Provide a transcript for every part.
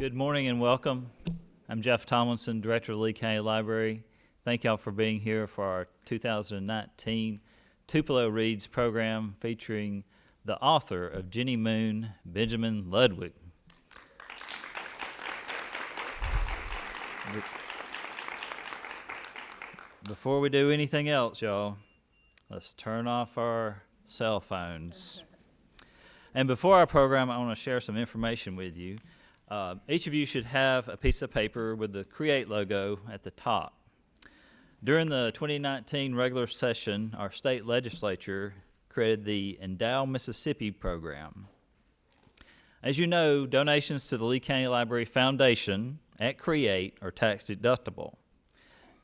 Good morning and welcome. I'm Jeff Tomlinson, Director of the Lee County Library. Thank y'all for being here for our 2019 Tupelo Reads program featuring the author of Ginny Moon, Benjamin Ludwig. Before we do anything else, y'all, let's turn off our cell phones. And before our program, I want to share some information with you. Each of you should have a piece of paper with the Create logo at the top. During the 2019 regular session, our state legislature created the Endow Mississippi program. As you know, donations to the Lee County Library Foundation at Create are tax deductible.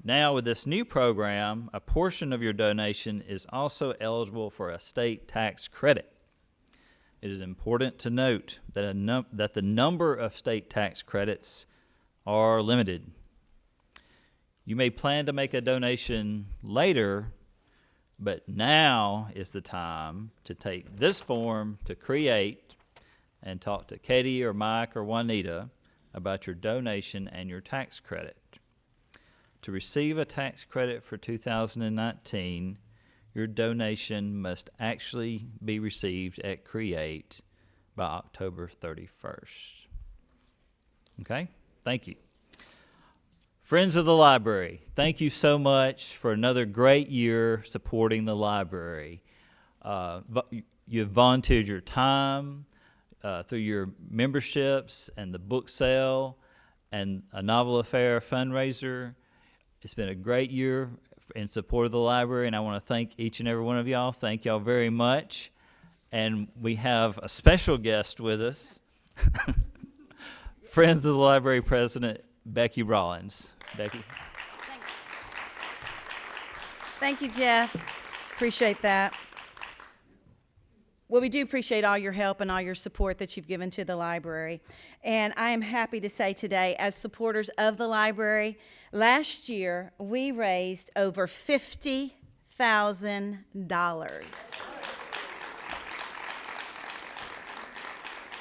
Now with this new program, a portion of your donation is also eligible for a state tax credit. It is important to note that, that the number of state tax credits are limited. You may plan to make a donation later, but now is the time to take this form to Create and talk to Katie or Mike or Juanita about your donation and your tax credit. To receive a tax credit for 2019, your donation must actually be received at Create by October 31st. Okay? Thank you. Friends of the library, thank you so much for another great year supporting the library. You've volunteered your time through your memberships and the book sale and a novel affair fundraiser. It's been a great year in support of the library, and I want to thank each and every one of y'all. Thank y'all very much. And we have a special guest with us, Friends of the Library President, Becky Rollins. Becky. Thank you, Jeff. Appreciate that. Well, we do appreciate all your help and all your support that you've given to the library. And I am happy to say today, as supporters of the library, last year we raised over $50,000.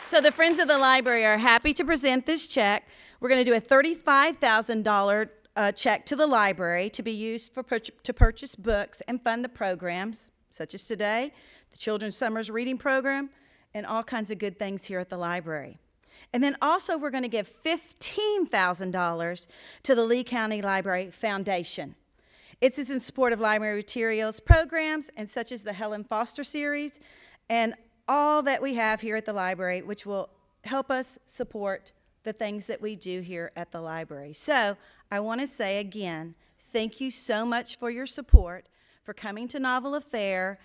So the Friends of the Library are happy to present this check. We're going to do a $35,000 check to the library to be used to purchase books and fund the programs, such as today, the Children's Summer's Reading Program, and all kinds of good things here at the library. And then also we're going to give $15,000 to the Lee County Library Foundation. It's in support of library materials programs and such as the Helen Foster series and all that we have here at the library, which will help us support the things that we do here at the library. So I want to say again, thank you so much for your support, for coming to Novel Affair,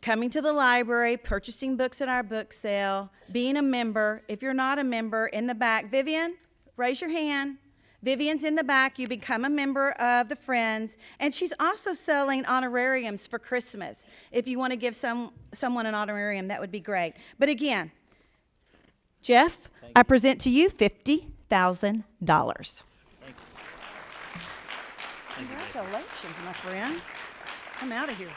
coming to the library, purchasing books at our book sale, being a member. If you're not a member, in the back, Vivian, raise your hand. Vivian's in the back. You become a member of the Friends. And she's also selling honorariums for Christmas. If you want to give someone an honorarium, that would be great. But again, Jeff, I present to you $50,000. Thank you. Congratulations, my friend. I'm out of here.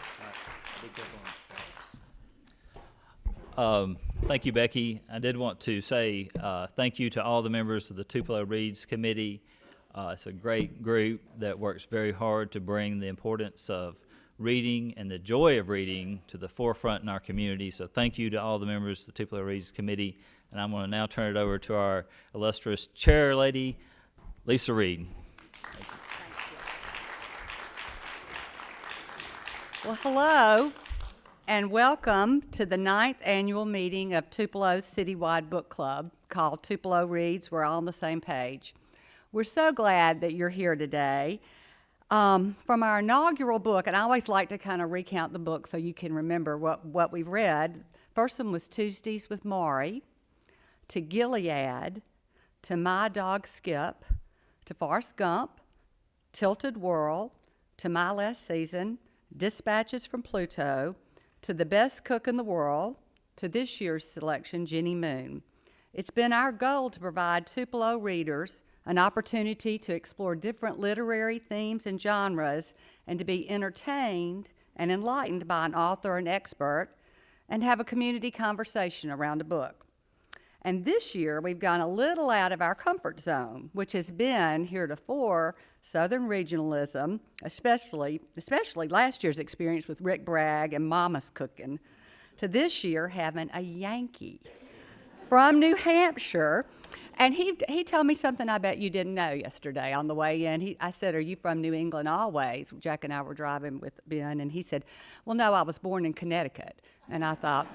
Thank you, Becky. I did want to say thank you to all the members of the Tupelo Reads Committee. It's a great group that works very hard to bring the importance of reading and the joy of reading to the forefront in our community. So thank you to all the members of the Tupelo Reads Committee. And I'm going to now turn it over to our illustrious chair lady, Lisa Reed. Well, hello, and welcome to the 9th annual meeting of Tupelo's Citywide Book Club called Tupelo Reads. We're all on the same page. We're so glad that you're here today. From our inaugural book, and I always like to kind of recount the book so you can remember what we've read. First one was Tuesdays with Maury, to Gilead, to My Dog Skip, to Forrest Gump, Tilted World, to My Last Season, Dispatches from Pluto, to The Best Cook in the World, to this year's selection, Ginny Moon. It's been our goal to provide Tupelo readers an opportunity to explore different literary themes and genres and to be entertained and enlightened by an author and expert and have a community conversation around a book. And this year, we've gone a little out of our comfort zone, which has been heretofore Southern regionalism, especially last year's experience with Rick Bragg and Mama's Cooking, to this year having a Yankee from New Hampshire. And he told me something I bet you didn't know yesterday on the way in. I said, "Are you from New England always?" Jack and I were driving with Ben, and he said, "Well, no, I was born in Connecticut." And I thought,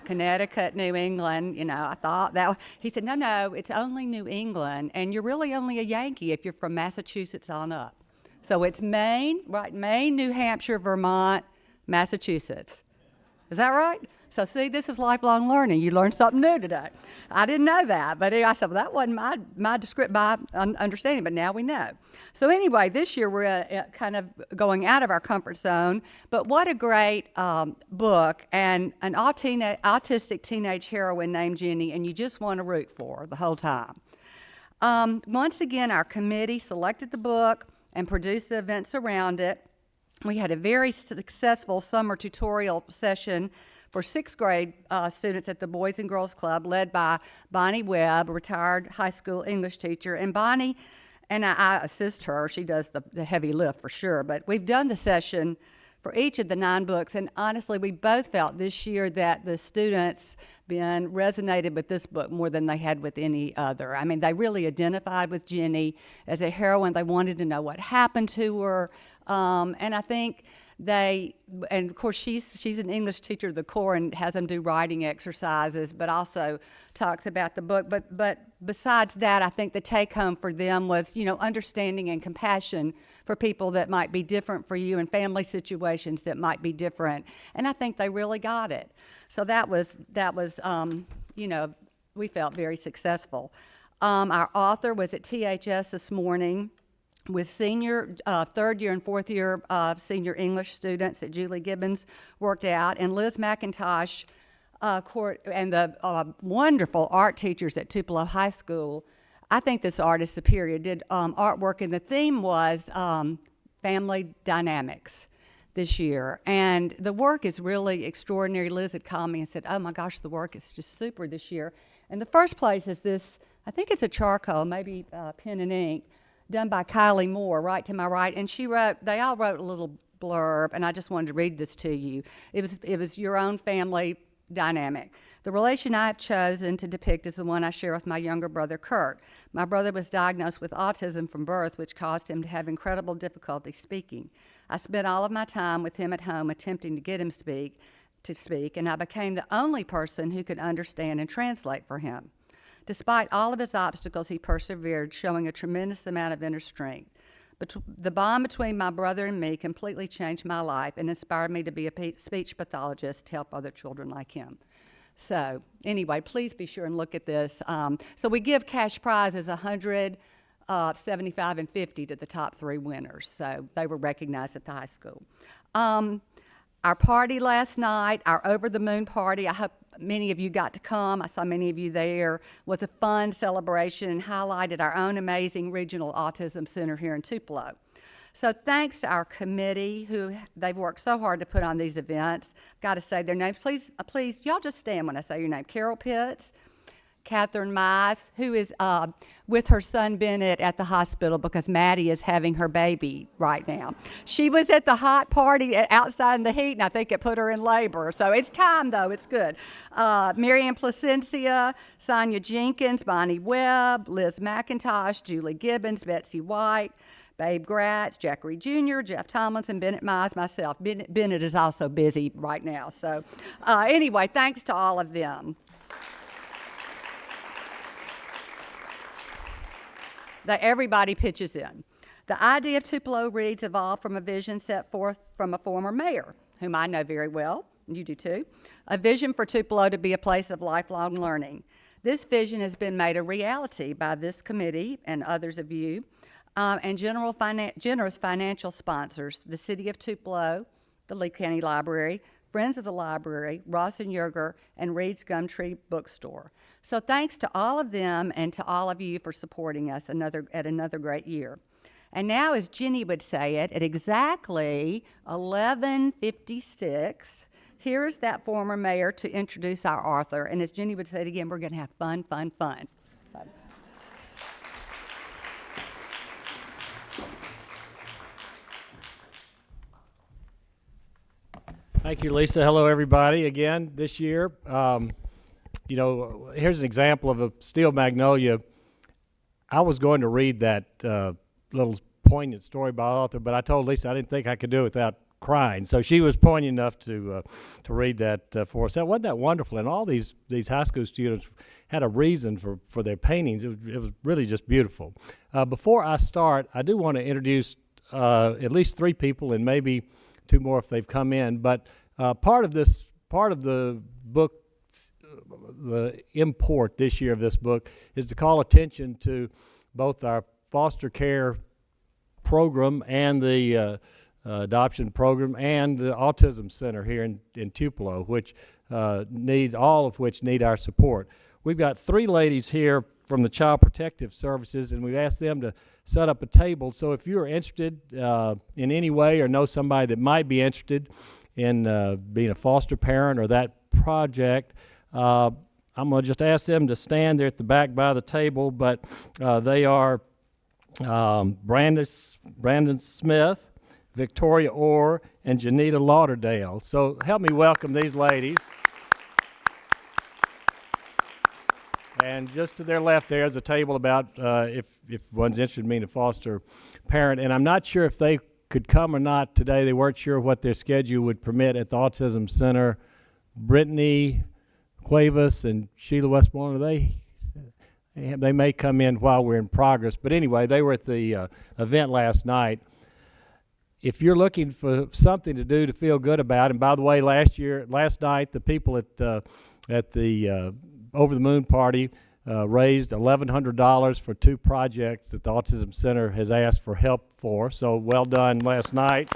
Connecticut, New England, I thought that. He said, no, it's only New England, and you're really only a Yankee if you're from Massachusetts on up. So it's Maine, right? Maine, New Hampshire, Vermont, Massachusetts. Is that right? So see, this is lifelong learning. You learned something new today. I didn't know that, but I said, well, that wasn't my understanding, but now we know. So anyway, this year we're kind of going out of our comfort zone, but what a great book, and an autistic teenage heroine named Ginny, and you just want to root for her the whole time. Once again, our committee selected the book and produced the events around it. We had a very successful summer tutorial session for sixth grade students at the Boys and Girls Club, led by Bonnie Webb, a retired high school English teacher. And Bonnie, and I assist her, she does the heavy lift for sure, but we've done the session for each of the 9 books, and honestly, we both felt this year that the students resonated with this book more than they had with any other. I mean, they really identified with Ginny as a heroine. They wanted to know what happened to her, and I think and of course she's an English teacher to the core and has them do writing exercises, but also talks about the book. But besides that, I think the take home for them was, understanding and compassion for people that might be different for you, and family situations that might be different. And I think they really got it. So that was we felt very successful. Our author was at THS this morning with senior, third year and fourth year senior English students that Julie Gibbons worked out, and Liz McIntosh and the wonderful art teachers at Tupelo High School. I think this art is superior, did artwork, and the theme was family dynamics this year. And the work is really extraordinary. Liz had called me and said, "Oh my gosh, the work is just super this year." And the first place is this, I think it's a charcoal, maybe pen and ink, done by Kylie Moore, right to my right. And they all wrote a little blurb, and I just wanted to read this to you. It was your own family dynamic. The relation I have chosen to depict is the one I share with my younger brother, Kurt. My brother was diagnosed with autism from birth, which caused him to have incredible difficulty speaking. I spent all of my time with him at home attempting to get him to speak, and I became the only person who could understand and translate for him. Despite all of his obstacles, he persevered, showing a tremendous amount of inner strength. But the bond between my brother and me completely changed my life and inspired me to be a speech pathologist to help other children like him. So anyway, please be sure and look at this. So we give cash prizes, $100, $75, and $50 to the top 3 winners. So they were recognized at the high school. Our party last night, our Over the Moon party, I hope many of you got to come. I saw many of you there. Was a fun celebration and highlighted our own amazing regional autism center here in Tupelo. So thanks to our committee, they've worked so hard to put on these events. Got to say their names. Please, y'all just stand when I say your name. Carol Pitts, Catherine Mize, who is with her son Bennett at the hospital because Maddie is having her baby right now. She was at the hot party outside in the heat, and I think it put her in labor. So it's time, though. It's good. Marianne Placencia, Sonia Jenkins, Bonnie Webb, Liz McIntosh, Julie Gibbons, Betsy White, Babe Gratz, Jackery Jr., Jeff Tomlinson, Bennett Mize, myself. Bennett is also busy right now. So anyway, thanks to all of them. That everybody pitches in. The idea of Tupelo Reads evolved from a vision set forth from a former mayor, whom I know very well, and you do too, a vision for Tupelo to be a place of lifelong learning. This vision has been made a reality by this committee and others of you, and generous financial sponsors, the City of Tupelo, the Lee County Library, Friends of the Library, Ross and Yerger, and Reed's Gumtree Bookstore. So thanks to all of them and to all of you for supporting us at another great year. And now, as Ginny would say it, at exactly 11:56, Here is that former mayor to introduce our author. And as Jenny would say it again, we're going to have fun, fun, fun. So. Thank you, Lisa. Hello, everybody. Again, this year, you know, here's an example of a steel magnolia. I was going to read that little poignant story by the author, but I told Lisa I didn't think I could do it without crying. So she was poignant enough to read that for us. That wasn't that wonderful, and all these high school students had a reason for their paintings. It was really just beautiful. Before I start, I do want to introduce at least 3 people and maybe 2 more if they've come in. But part of the book, the import this year of this book is to call attention to both our foster care program and the adoption program and the autism center here in Tupelo, which all of which need our support. We've got 3 ladies here from the Child Protective Services, and we've asked them to set up a table. So if you're interested in any way or know somebody that might be interested in being a foster parent or that project, I'm going to just ask them to stand there at the back by the table. But they are Brandon Smith, Victoria Orr, and Janita Lauderdale. So help me welcome these ladies. And just to their left there is a table about if one's interested in being a foster parent. And I'm not sure if they could come or not today. They weren't sure what their schedule would permit at the Autism Center. Brittany Cuevas and Sheila Westmoreland, they may come in while we're in progress. But anyway, they were at the event last night. If you're looking for something to do to feel good about, and by the way, last night, the people at the Over the Moon party raised $1,100 for 2 projects that the Autism Center has asked for help for. So well done last night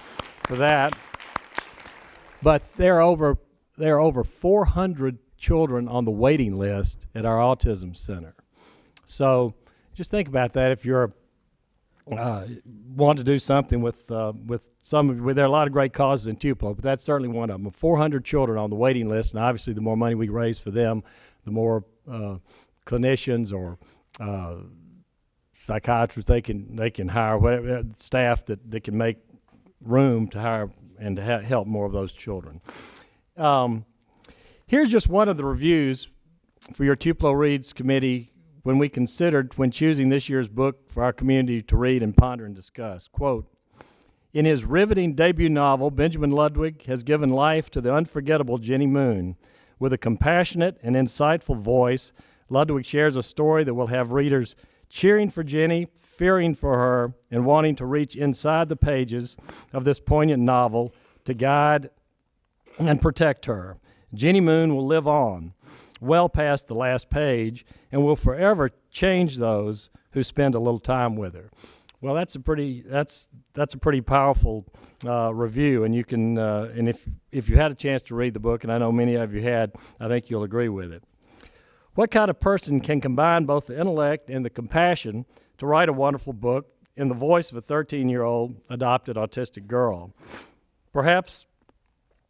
for that. But there are over 400 children on the waiting list at our Autism Center. So just think about that if you're want to do something with some. There are a lot of great causes in Tupelo, but that's certainly one of them. 400 children on the waiting list, and obviously the more money we raise for them, the more clinicians or psychiatrists they can hire, whatever staff that can make room to hire and to help more of those children. Here's just one of the reviews for your Tupelo Reads Committee when choosing this year's book for our community to read and ponder and discuss. Quote, "In his riveting debut novel, Benjamin Ludwig has given life to the unforgettable Ginny Moon. With a compassionate and insightful voice, Ludwig shares a story that will have readers cheering for Ginny, fearing for her, and wanting to reach inside the pages of this poignant novel to guide and protect her. Ginny Moon will live on, well past the last page, and will forever change those who spend a little time with her." Well, that's a pretty powerful review, and you can and if you had a chance to read the book, and I know many of you had, I think you'll agree with it. What kind of person can combine both the intellect and the compassion to write a wonderful book in the voice of a 13-year-old adopted autistic girl? Perhaps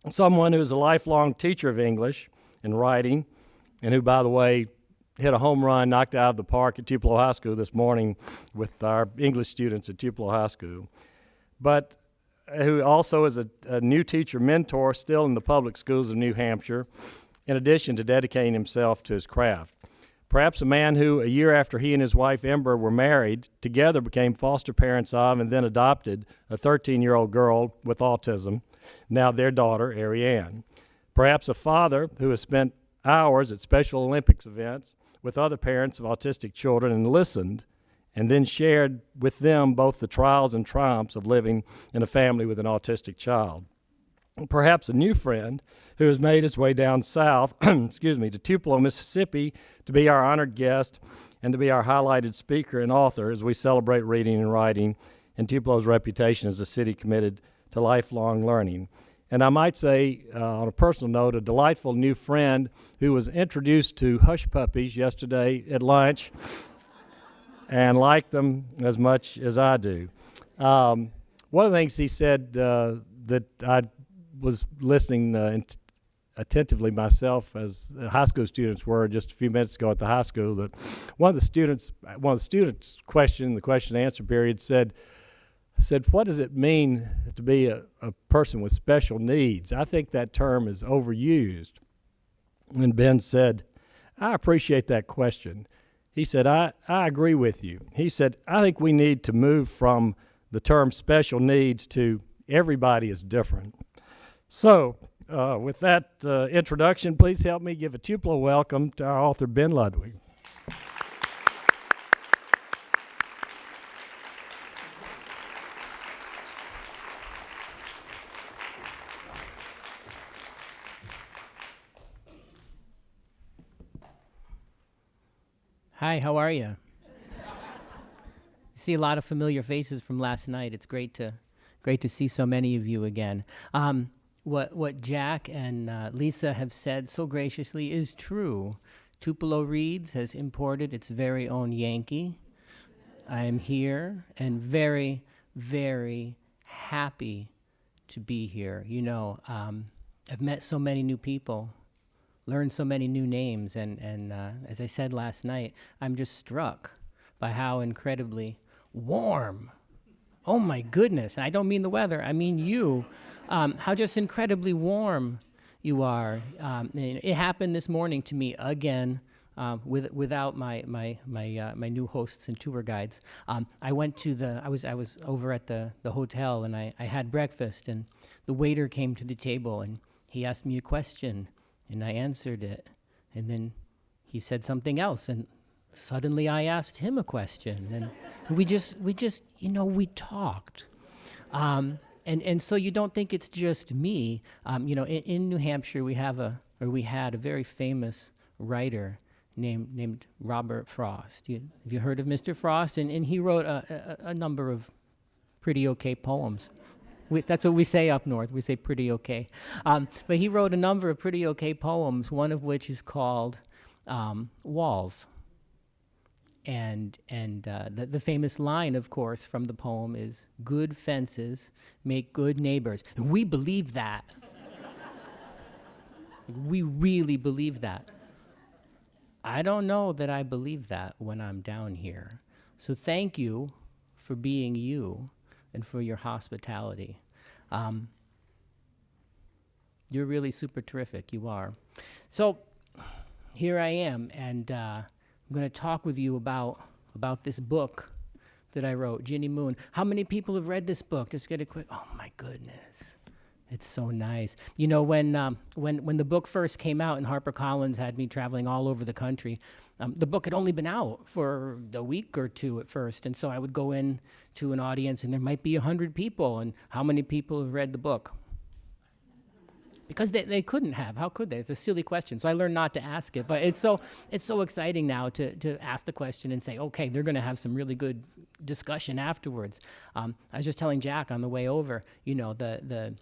someone who's a lifelong teacher of English and writing, and who, by the way, hit a home run, knocked out of the park at Tupelo High School this morning with our English students at Tupelo High School, but who also is a new teacher mentor still in the public schools of New Hampshire, in addition to dedicating himself to his craft. Perhaps a man who, a year after he and his wife Ember were married, together became foster parents of and then adopted a 13-year-old girl with autism, now their daughter, Ariane. Perhaps a father who has spent hours at Special Olympics events with other parents of autistic children and listened, and then shared with them both the trials and triumphs of living in a family with an autistic child. Perhaps a new friend who has made his way down south, to Tupelo, Mississippi, to be our honored guest and to be our highlighted speaker and author as we celebrate reading and writing and Tupelo's reputation as a city committed to lifelong learning. And I might say, on a personal note, a delightful new friend who was introduced to hush puppies yesterday at lunch and liked them as much as I do. One of the things he said that I was listening attentively myself as high school students were just a few minutes ago at the high school, that one of the students' question, the question and answer period said, what does it mean to be a person with special needs? I think that term is overused. And Ben said, I appreciate that question. He said, I agree with you. He said, I think we need to move from the term special needs to everybody is different. So, with that introduction, please help me give a Tupelo welcome to our author, Ben Ludwig. Hi, how are you? See a lot of familiar faces from last night. It's great to see so many of you again. What Jack and Lisa have said so graciously is true. Tupelo Reads has imported its very own Yankee. I am here and very, very happy to be here. You know, I've met so many new people, learned so many new names, and as I said last night, I'm just struck by how incredibly warm, oh my goodness, and I don't mean the weather, I mean you, how just incredibly warm you are. It happened this morning to me again, without my new hosts and tour guides. I went to I was over at the hotel, and I had breakfast, and the waiter came to the table and he asked me a question, and I answered it, and then he said something else, and suddenly I asked him a question, and we just we talked. And so you don't think it's just me. In New Hampshire we had a very famous writer named Robert Frost. Have you heard of Mr. Frost? And he wrote a number of pretty okay poems. That's what we say up north. We say pretty okay. But he wrote a number of pretty okay poems, one of which is called Walls. And the famous line, of course, from the poem is, good fences make good neighbors. And we believe that. We really believe that. I don't know that I believe that when I'm down here. So thank you for being you and for your hospitality. You're really super terrific, you are. So here I am, and I'm going to talk with you about this book that I wrote, Ginny Moon. How many people have read this book? Just get a quick, oh my goodness. It's so nice. You know, when the book first came out and HarperCollins had me traveling all over the country, the book had only been out for a week or two at first, and so I would go in to an audience and there might be 100 people, and how many people have read the book? Because they couldn't have. How could they? It's a silly question. So I learned not to ask it. But it's so exciting now to ask the question and say, okay, they're going to have some really good discussion afterwards. I was just telling Jack on the way over, you know, the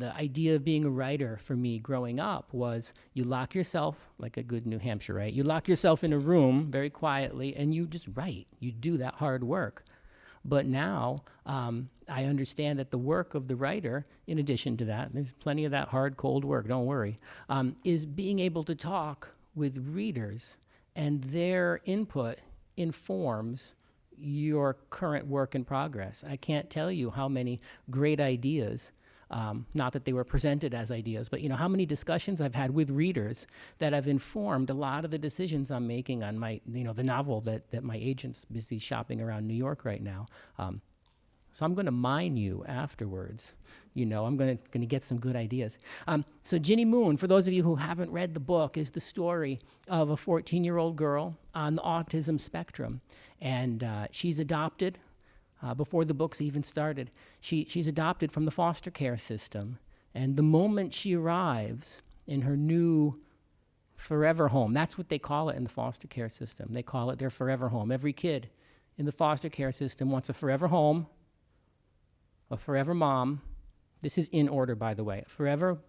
idea of being a writer for me growing up was you lock yourself, like a good New Hampshireite, you lock yourself in a room very quietly and you just write. You do that hard work. But now I understand that the work of the writer, in addition to that, there's plenty of that hard, cold work, don't worry, is being able to talk with readers, and their input informs your current work in progress. I can't tell you how many great ideas, not that they were presented as ideas, but you know how many discussions I've had with readers that have informed a lot of the decisions I'm making on my, the novel that my agent's busy shopping around New York right now. So I'm going to mine you afterwards. I'm going to get some good ideas. So Ginny Moon, for those of you who haven't read the book, is the story of a 14-year-old girl on the autism spectrum. And she's adopted. Before the book's even started, she's adopted from the foster care system. And the moment she arrives in her new forever home, that's what they call it in the foster care system. They call it their forever home. Every kid in the foster care system wants a forever home, a forever mom. This is in order, by the way. Forever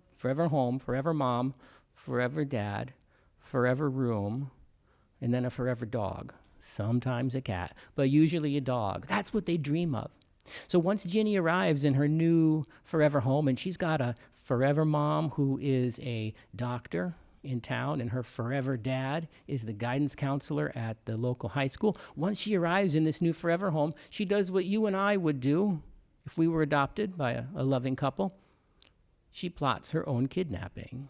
home, forever mom, forever dad, forever room, and then a forever dog. Sometimes a cat, but usually a dog. That's what they dream of. So once Ginny arrives in her new forever home, and she's got a forever mom who is a doctor in town, and her forever dad is the guidance counselor at the local high school. Once she arrives in this new forever home, she does what you and I would do if we were adopted by a loving couple. She plots her own kidnapping.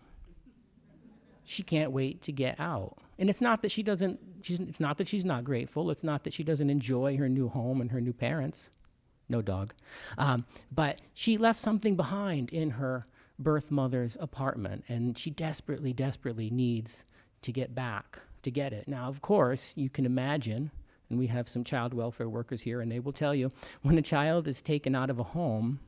She can't wait to get out. And it's not that it's not that she's not grateful. It's not that she doesn't enjoy her new home and her new parents. No dog. But she left something behind in her birth mother's apartment, and she desperately, desperately needs to get back to get it. Now, of course, you can imagine, and we have some child welfare workers here, and they will tell you, when a child is taken out of a home,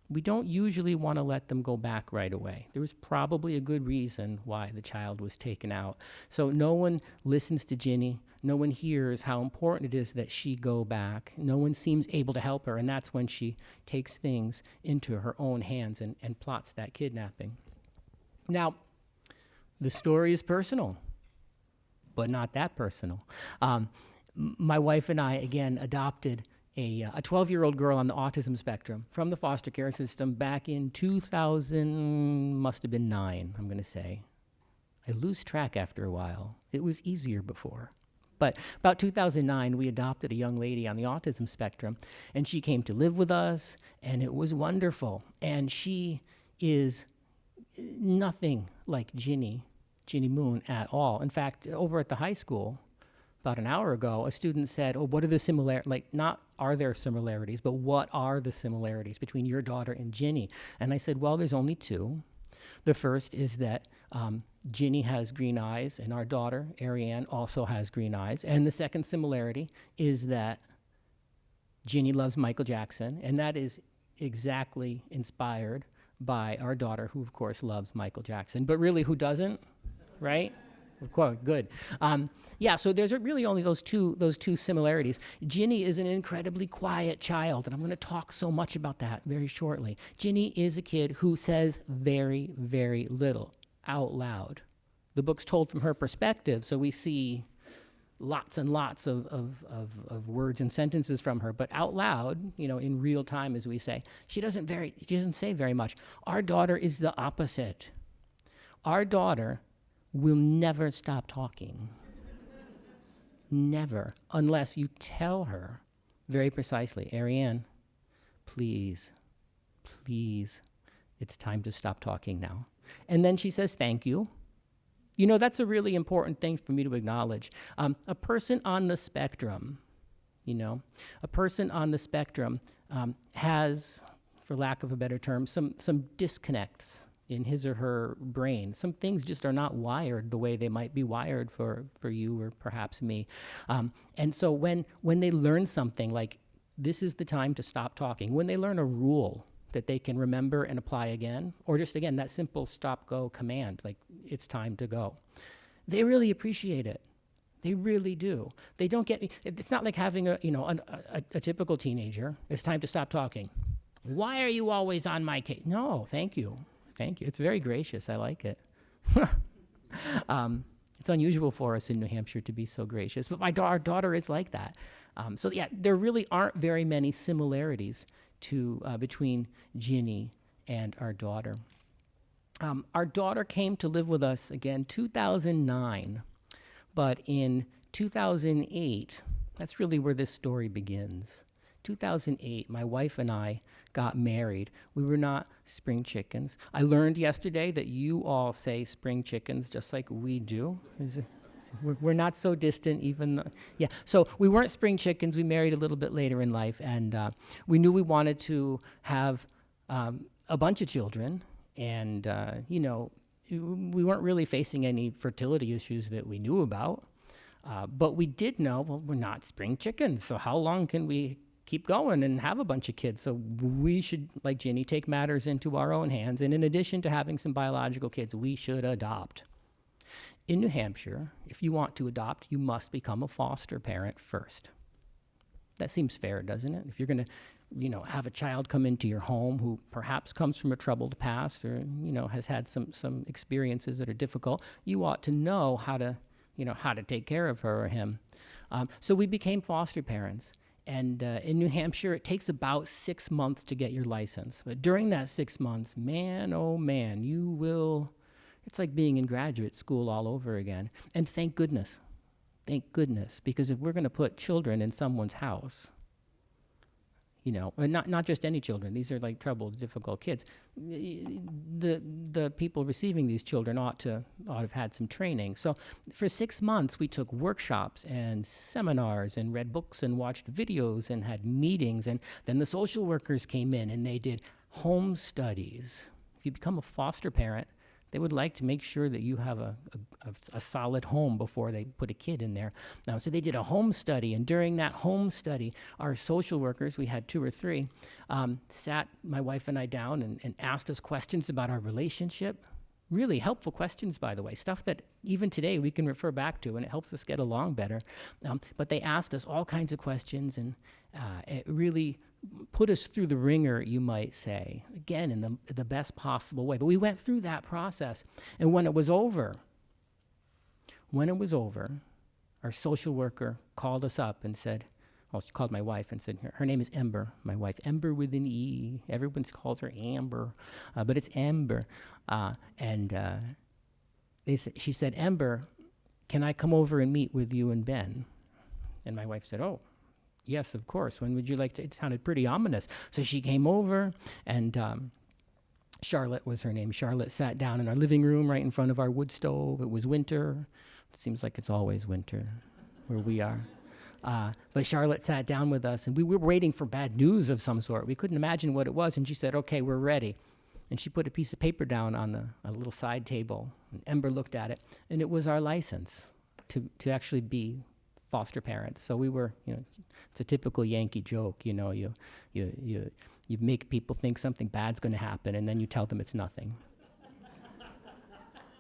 we don't usually want to let them go back right away. There was probably a good reason why the child was taken out. So no one listens to Ginny. No one hears how important it is that she go back. No one seems able to help her, and that's when she takes things into her own hands and plots that kidnapping. Now, the story is personal, but not that personal. My wife and I, again, adopted a 12-year-old girl on the autism spectrum from the foster care system back in 2000, must have been 9, I'm going to say. I lose track after a while. It was easier before. But about 2009, we adopted a young lady on the autism spectrum, and she came to live with us, and it was wonderful. And she is nothing like Ginny Moon at all. In fact, over at the high school, about an hour ago, a student said, "Oh, what are the similarities? Like, not are there similarities, but what are the similarities between your daughter and Ginny?" And I said, "Well, there's only two. The first is that Ginny has green eyes, and our daughter, Ariane, also has green eyes. And the second similarity is that Ginny loves Michael Jackson, and that is exactly inspired by our daughter, who, of course, loves Michael Jackson. But really, who doesn't, right? Of course, good. Yeah, so there's really only those two similarities. Ginny is an incredibly quiet child, and I'm going to talk so much about that very shortly. Ginny is a kid who says very, very little out loud. The book's told from her perspective, so we see lots and lots of words and sentences from her, but out loud, in real time, as we say, she doesn't say very much. Our daughter is the opposite. Our daughter will never stop talking. Never, unless you tell her very precisely, "Ariane, please, it's time to stop talking now." And then she says, "Thank you." That's a really important thing for me to acknowledge. A person on the spectrum, has, for lack of a better term, some disconnects in his or her brain. Some things just are not wired the way they might be wired for you or perhaps me. And so when they learn something like, this is the time to stop talking, when they learn a rule that they can remember and apply again, or just, again, that simple stop-go command, like, it's time to go, they really appreciate it. They really do. They don't get, it's not like having a typical teenager. It's time to stop talking. Why are you always on my case? No, thank you. Thank you. It's very gracious. I like it. It's unusual for us in New Hampshire to be so gracious, but our daughter is like that. So yeah, there really aren't very many similarities between Ginny and our daughter. Our daughter came to live with us again 2009, but in 2008, that's really where this story begins. 2008, my wife and I got married. We were not spring chickens. I learned yesterday that you all say spring chickens just like we do. We're not so distant even though, yeah. So we weren't spring chickens. We married a little bit later in life, and we knew we wanted to have a bunch of children, and we weren't really facing any fertility issues that we knew about, but we did know, well, we're not spring chickens, so how long can we keep going and have a bunch of kids? So we should, like Ginny, take matters into our own hands. And in addition to having some biological kids, we should adopt. In New Hampshire, if you want to adopt, you must become a foster parent first. That seems fair, doesn't it? If you're going to, have a child come into your home who perhaps comes from a troubled past or, has had some experiences that are difficult, you ought to know how to take care of her or him. So we became foster parents. And in New Hampshire, it takes about 6 months to get your license. But during that 6 months, man, oh man, you will, it's like being in graduate school all over again. And thank goodness, because if we're going to put children in someone's house, you know, and not just any children, these are like troubled, difficult kids. The people receiving these children ought to have had some training. So for 6 months, we took workshops and seminars and read books and watched videos and had meetings. And then the social workers came in and they did home studies. If you become a foster parent, they would like to make sure that you have a solid home before they put a kid in there. Now, so they did a home study, and during that home study, our social workers, we had 2 or 3, sat my wife and I down and asked us questions about our relationship. Really helpful questions, by the way, stuff that even today we can refer back to, and it helps us get along better. But they asked us all kinds of questions, and it really put us through the ringer, you might say, again, in the best possible way. But we went through that process. And when it was over, our social worker called us up and said, well, she called my wife and said, her name is Ember, my wife, Ember with an E. Everyone calls her Amber, but it's Ember. She said, Ember, can I come over and meet with you and Ben? And my wife said, oh, yes, of course. When would you like to? It sounded pretty ominous. So she came over, and Charlotte was her name. Charlotte sat down in our living room right in front of our wood stove. It was winter. It seems like it's always winter where we are. But Charlotte sat down with us, and we were waiting for bad news of some sort. We couldn't imagine what it was, and she said, okay, we're ready. And she put a piece of paper down on a little side table, and Ember looked at it, and it was our license to actually be foster parents. So we were, you know, it's a typical Yankee joke, you know, you make people think something bad's going to happen, and then you tell them it's nothing.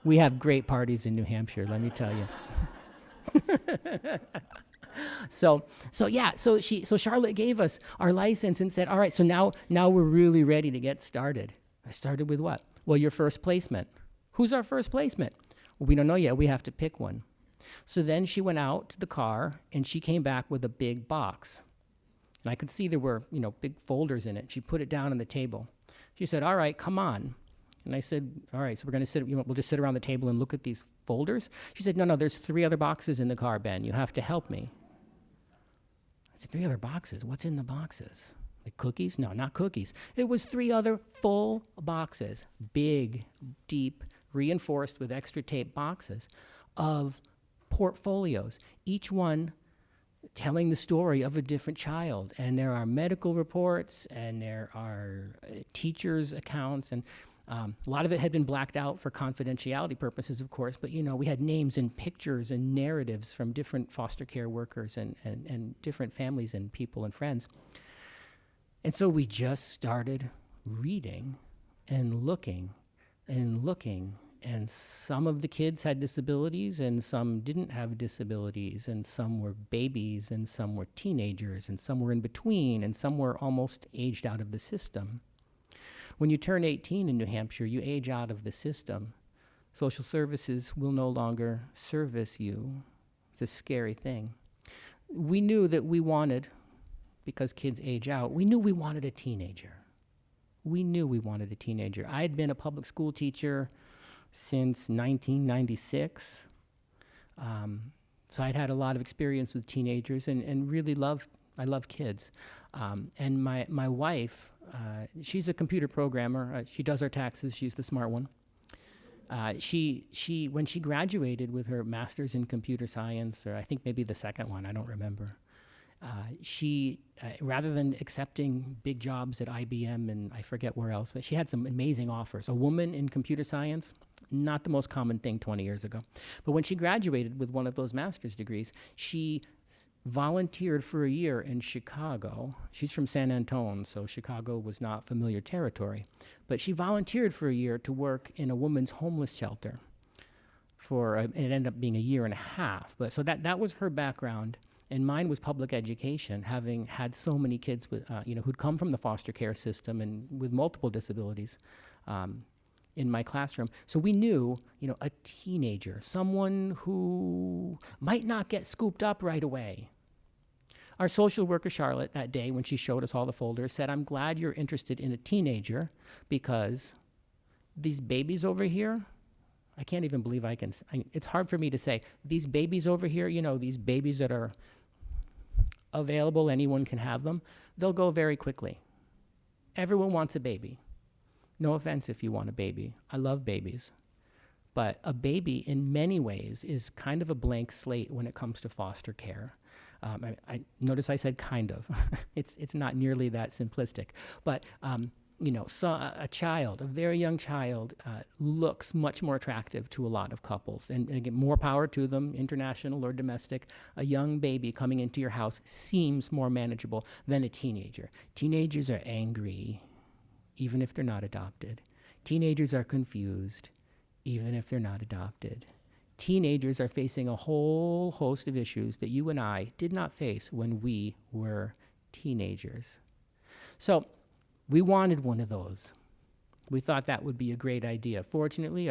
We have great parties in New Hampshire, let me tell you. So Charlotte gave us our license and said, all right, so now we're really ready to get started. I started with what? Well, your first placement. Who's our first placement? Well, we don't know yet. We have to pick one. So then she went out to the car, and she came back with a big box. And I could see there were, you know, big folders in it. She put it down on the table. She said, all right, come on. And I said, all right, so we're going to sit, we'll just sit around the table and look at these folders? She said, no, there's 3 other boxes in the car, Ben. You have to help me. I said, 3 other boxes? What's in the boxes? Like cookies? No, not cookies. It was 3 other full boxes, big, deep, reinforced with extra tape boxes of portfolios, each one telling the story of a different child. And there are medical reports, and there are teachers' accounts, and a lot of it had been blacked out for confidentiality purposes, of course, but, you know, we had names and pictures and narratives from different foster care workers and different families and people and friends. And so we just started reading and looking, and some of the kids had disabilities, and some didn't have disabilities, and some were babies, and some were teenagers, and some were in between, and some were almost aged out of the system. When you turn 18 in New Hampshire, you age out of the system. Social services will no longer service you. It's a scary thing. We knew that we wanted, because kids age out, we knew we wanted a teenager. I had been a public school teacher since 1996. So I'd had a lot of experience with teenagers and really I love kids. And my wife, she's a computer programmer. She does our taxes. She's the smart one. When she graduated with her master's in computer science, or I think maybe the second one, I don't remember, she, rather than accepting big jobs at IBM and I forget where else, but she had some amazing offers. A woman in computer science, not the most common thing 20 years ago. But when she graduated with one of those master's degrees, she volunteered for a year in Chicago. She's from San Antonio, so Chicago was not familiar territory. But she volunteered for a year to work in a women's homeless shelter. It ended up being a year and a half. But so that was her background. And mine was public education, having had so many kids with, who'd come from the foster care system and with multiple disabilities in my classroom. So we knew, a teenager, someone who might not get scooped up right away, Our social worker, Charlotte, that day when she showed us all the folders, said, I'm glad you're interested in a teenager because these babies over here, I can't even believe it's hard for me to say, these babies over here, you know, these babies that are available, anyone can have them, they'll go very quickly. Everyone wants a baby. No offense if you want a baby. I love babies. But a baby, in many ways, is kind of a blank slate when it comes to foster care. I notice I said kind of. It's not nearly that simplistic. But you know, so a child, a very young child, looks much more attractive to a lot of couples. And again, more power to them, international or domestic. A young baby coming into your house seems more manageable than a teenager. Teenagers are angry, even if they're not adopted. Teenagers are confused, even if they're not adopted. Teenagers are facing a whole host of issues that you and I did not face when we were teenagers. So we wanted one of those. We thought that would be a great idea. Fortunately,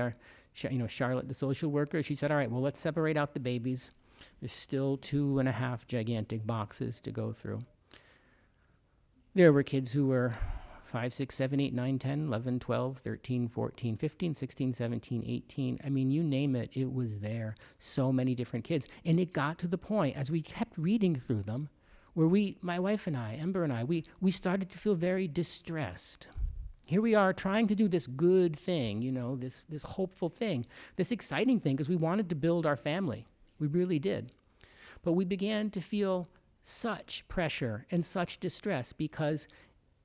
Charlotte, the social worker, she said, all right, well, let's separate out the babies. There's still 2.5 gigantic boxes to go through. There were kids who were 5, 6, 7, 8, 9, 10, 11, 12, 13, 14, 15, 16, 17, 18. I mean, you name it, it was there. So many different kids. And it got to the point, as we kept reading through them, where my wife and I, Ember and I, we started to feel very distressed. Here we are trying to do this good thing, you know, this hopeful thing, this exciting thing, because we wanted to build our family. We really did. But we began to feel such pressure and such distress because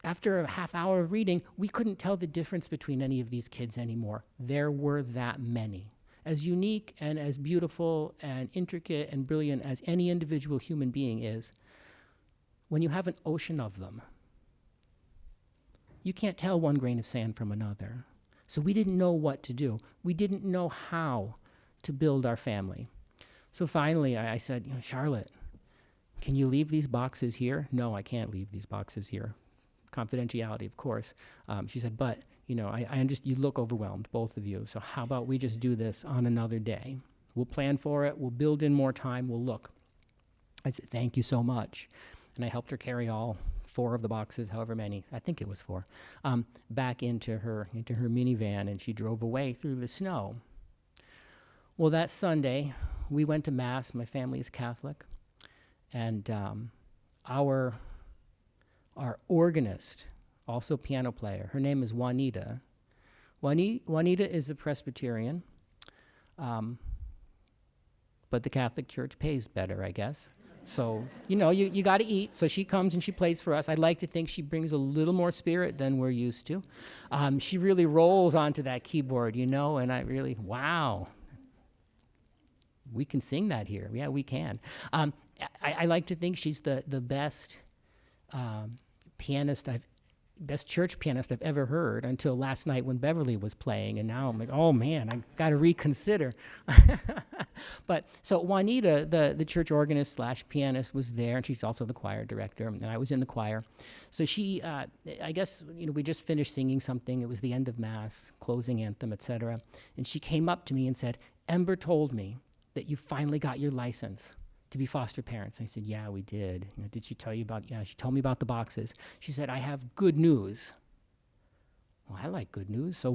after a half hour of reading, we couldn't tell the difference between any of these kids anymore. There were that many. As unique and as beautiful and intricate and brilliant as any individual human being is, when you have an ocean of them, you can't tell one grain of sand from another. So we didn't know what to do. We didn't know how to build our family. So finally, I said, Charlotte, can you leave these boxes here? No, I can't leave these boxes here. Confidentiality, of course. She said, but, I understand you look overwhelmed, both of you. So how about we just do this on another day? We'll plan for it. We'll build in more time. We'll look. I said, thank you so much. And I helped her carry all 4 of the boxes, however many, I think it was 4, back into her minivan, and she drove away through the snow. Well, that Sunday, we went to Mass. My family is Catholic. And our organist, also piano player, her name is Juanita. Juanita is a Presbyterian, but the Catholic Church pays better, I guess. So, you got to eat. So she comes and she plays for us. I'd like to think she brings a little more spirit than we're used to. She really rolls onto that keyboard, and I really, wow. We can sing that here. Yeah, we can. I like to think she's the best best church pianist I've ever heard until last night when Beverly was playing, and now I'm like, oh man, I got to reconsider. But so Juanita, the church organist / pianist, was there, and she's also the choir director, and I was in the choir. So she, I guess, we just finished singing something. It was the end of Mass, closing anthem, etc. And she came up to me and said, Ember told me that you finally got your license to be foster parents. I said, yeah, we did. Did she tell you about, she told me about the boxes. She said, I have good news. Well, I like good news. So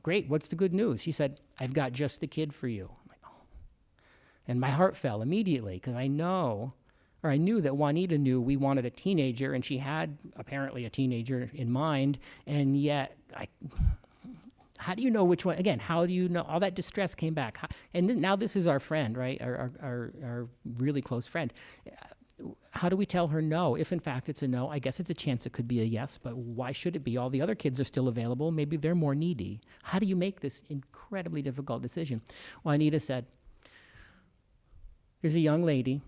great, what's the good news? She said, I've got just the kid for you. I'm like, oh. And my heart fell immediately because I knew that Juanita knew we wanted a teenager, and she had apparently a teenager in mind, and yet how do you know which one? Again, how do you know? All that distress came back. Now this is our friend, right? Our really close friend. How do we tell her no? If in fact it's a no, I guess it's a chance it could be a yes, but why should it be? All the other kids are still available. Maybe they're more needy. How do you make this incredibly difficult decision? Juanita said, there's a young lady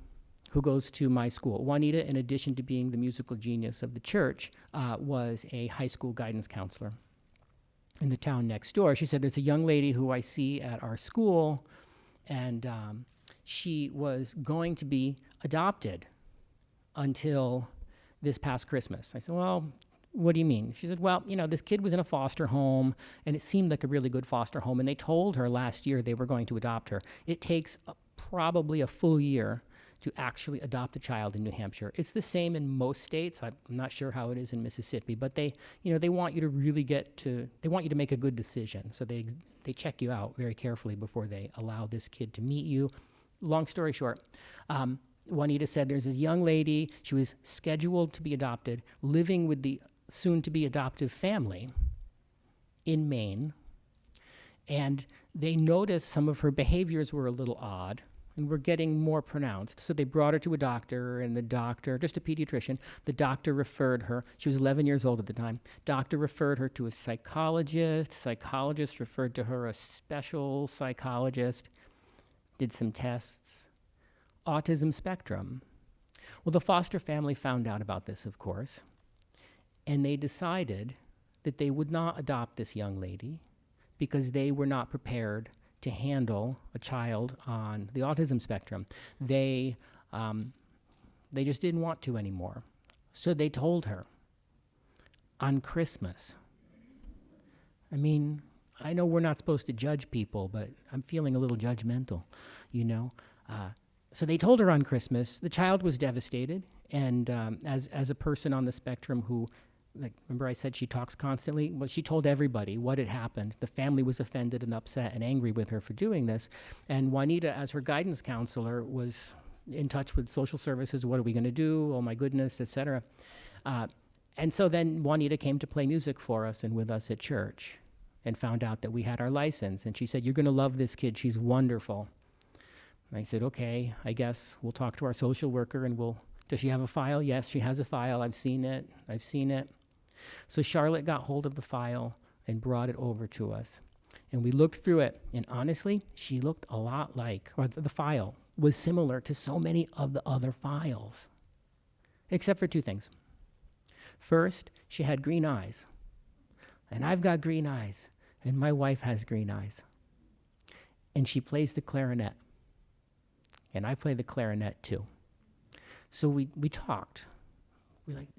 who goes to my school. Juanita, in addition to being the musical genius of the church, was a high school guidance counselor in the town next door. She said, there's a young lady who I see at our school, and she was going to be adopted until this past Christmas. I said, well, what do you mean? She said, well, this kid was in a foster home, and it seemed like a really good foster home, and they told her last year they were going to adopt her. It takes probably a full year to actually adopt a child in New Hampshire. It's the same in most states. I'm not sure how it is in Mississippi, but they want you to really they want you to make a good decision. So they check you out very carefully before they allow this kid to meet you. Long story short, Juanita said there's this young lady, she was scheduled to be adopted, living with the soon-to-be adoptive family in Maine, and they noticed some of her behaviors were a little odd and were getting more pronounced. So they brought her to a doctor, and the doctor, just a pediatrician, the doctor referred her, she was 11 years old at the time, doctor referred her to a psychologist referred to her a special psychologist, did some tests, autism spectrum. Well, the foster family found out about this, of course, and they decided that they would not adopt this young lady because they were not prepared to handle a child on the autism spectrum. They just didn't want to anymore. So they told her on Christmas. I mean, I know we're not supposed to judge people, but I'm feeling a little judgmental, you know. So they told her on Christmas. The child was devastated, and as a person on the spectrum who, like, remember I said she talks constantly? Well, she told everybody what had happened. The family was offended and upset and angry with her for doing this. And Juanita, as her guidance counselor, was in touch with social services. What are we going to do? Oh, my goodness, et cetera. And so then Juanita came to play music for us and with us at church and found out that we had our license. And she said, "You're going to love this kid. She's wonderful." And I said, "Okay, I guess we'll talk to our social worker and does she have a file?" "Yes, she has a file. I've seen it. So Charlotte got hold of the file and brought it over to us. And we looked through it, and honestly, she looked a lot like, or the file was similar to so many of the other files, except for two things. First, she had green eyes, and I've got green eyes, and my wife has green eyes. And she plays the clarinet, and I play the clarinet too. So we talked.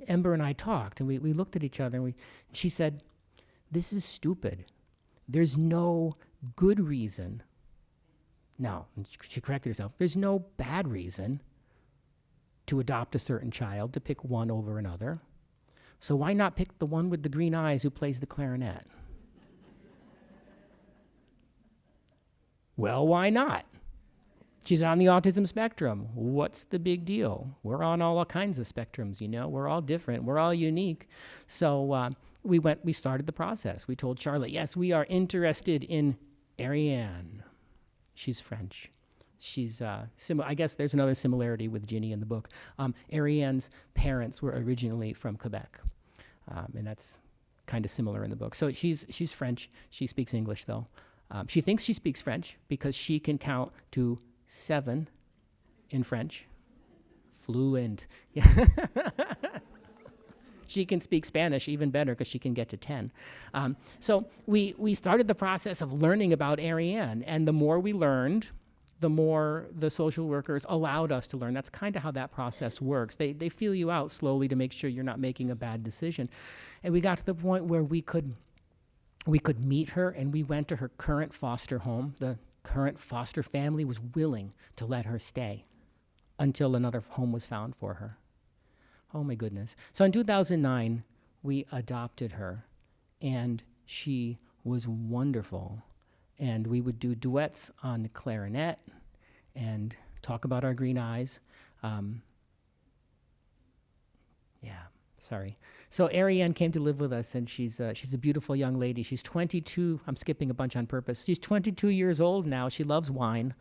Ember and I talked, and we looked at each other, and she said, "This is stupid. There's no good reason." No, and she corrected herself. "There's no bad reason to adopt a certain child, to pick one over another. So why not pick the one with the green eyes who plays the clarinet?" "Well, why not? She's on the autism spectrum. What's the big deal? We're on all kinds of spectrums, you know. We're all different. We're all unique." So we started the process. We told Charlotte, yes, we are interested in Ariane. She's French. She's I guess there's another similarity with Ginny in the book. Ariane's parents were originally from Quebec, and that's kind of similar in the book. So she's French. She speaks English, though. She thinks she speaks French because she can count to 7 in French. Fluent. Yeah. She can speak Spanish even better because she can get to 10. So we started the process of learning about Ariane, and the more we learned, the more the social workers allowed us to learn. That's kind of how that process works. They feel you out slowly to make sure you're not making a bad decision. And we got to the point where we could meet her, and we went to her current foster home. The current foster family was willing to let her stay until another home was found for her. Oh my goodness. So in 2009, we adopted her, and she was wonderful. And we would do duets on the clarinet and talk about our green eyes. So Ariane came to live with us, and she's a beautiful young lady. She's 22. I'm skipping a bunch on purpose. She's 22 years old now. She loves wine.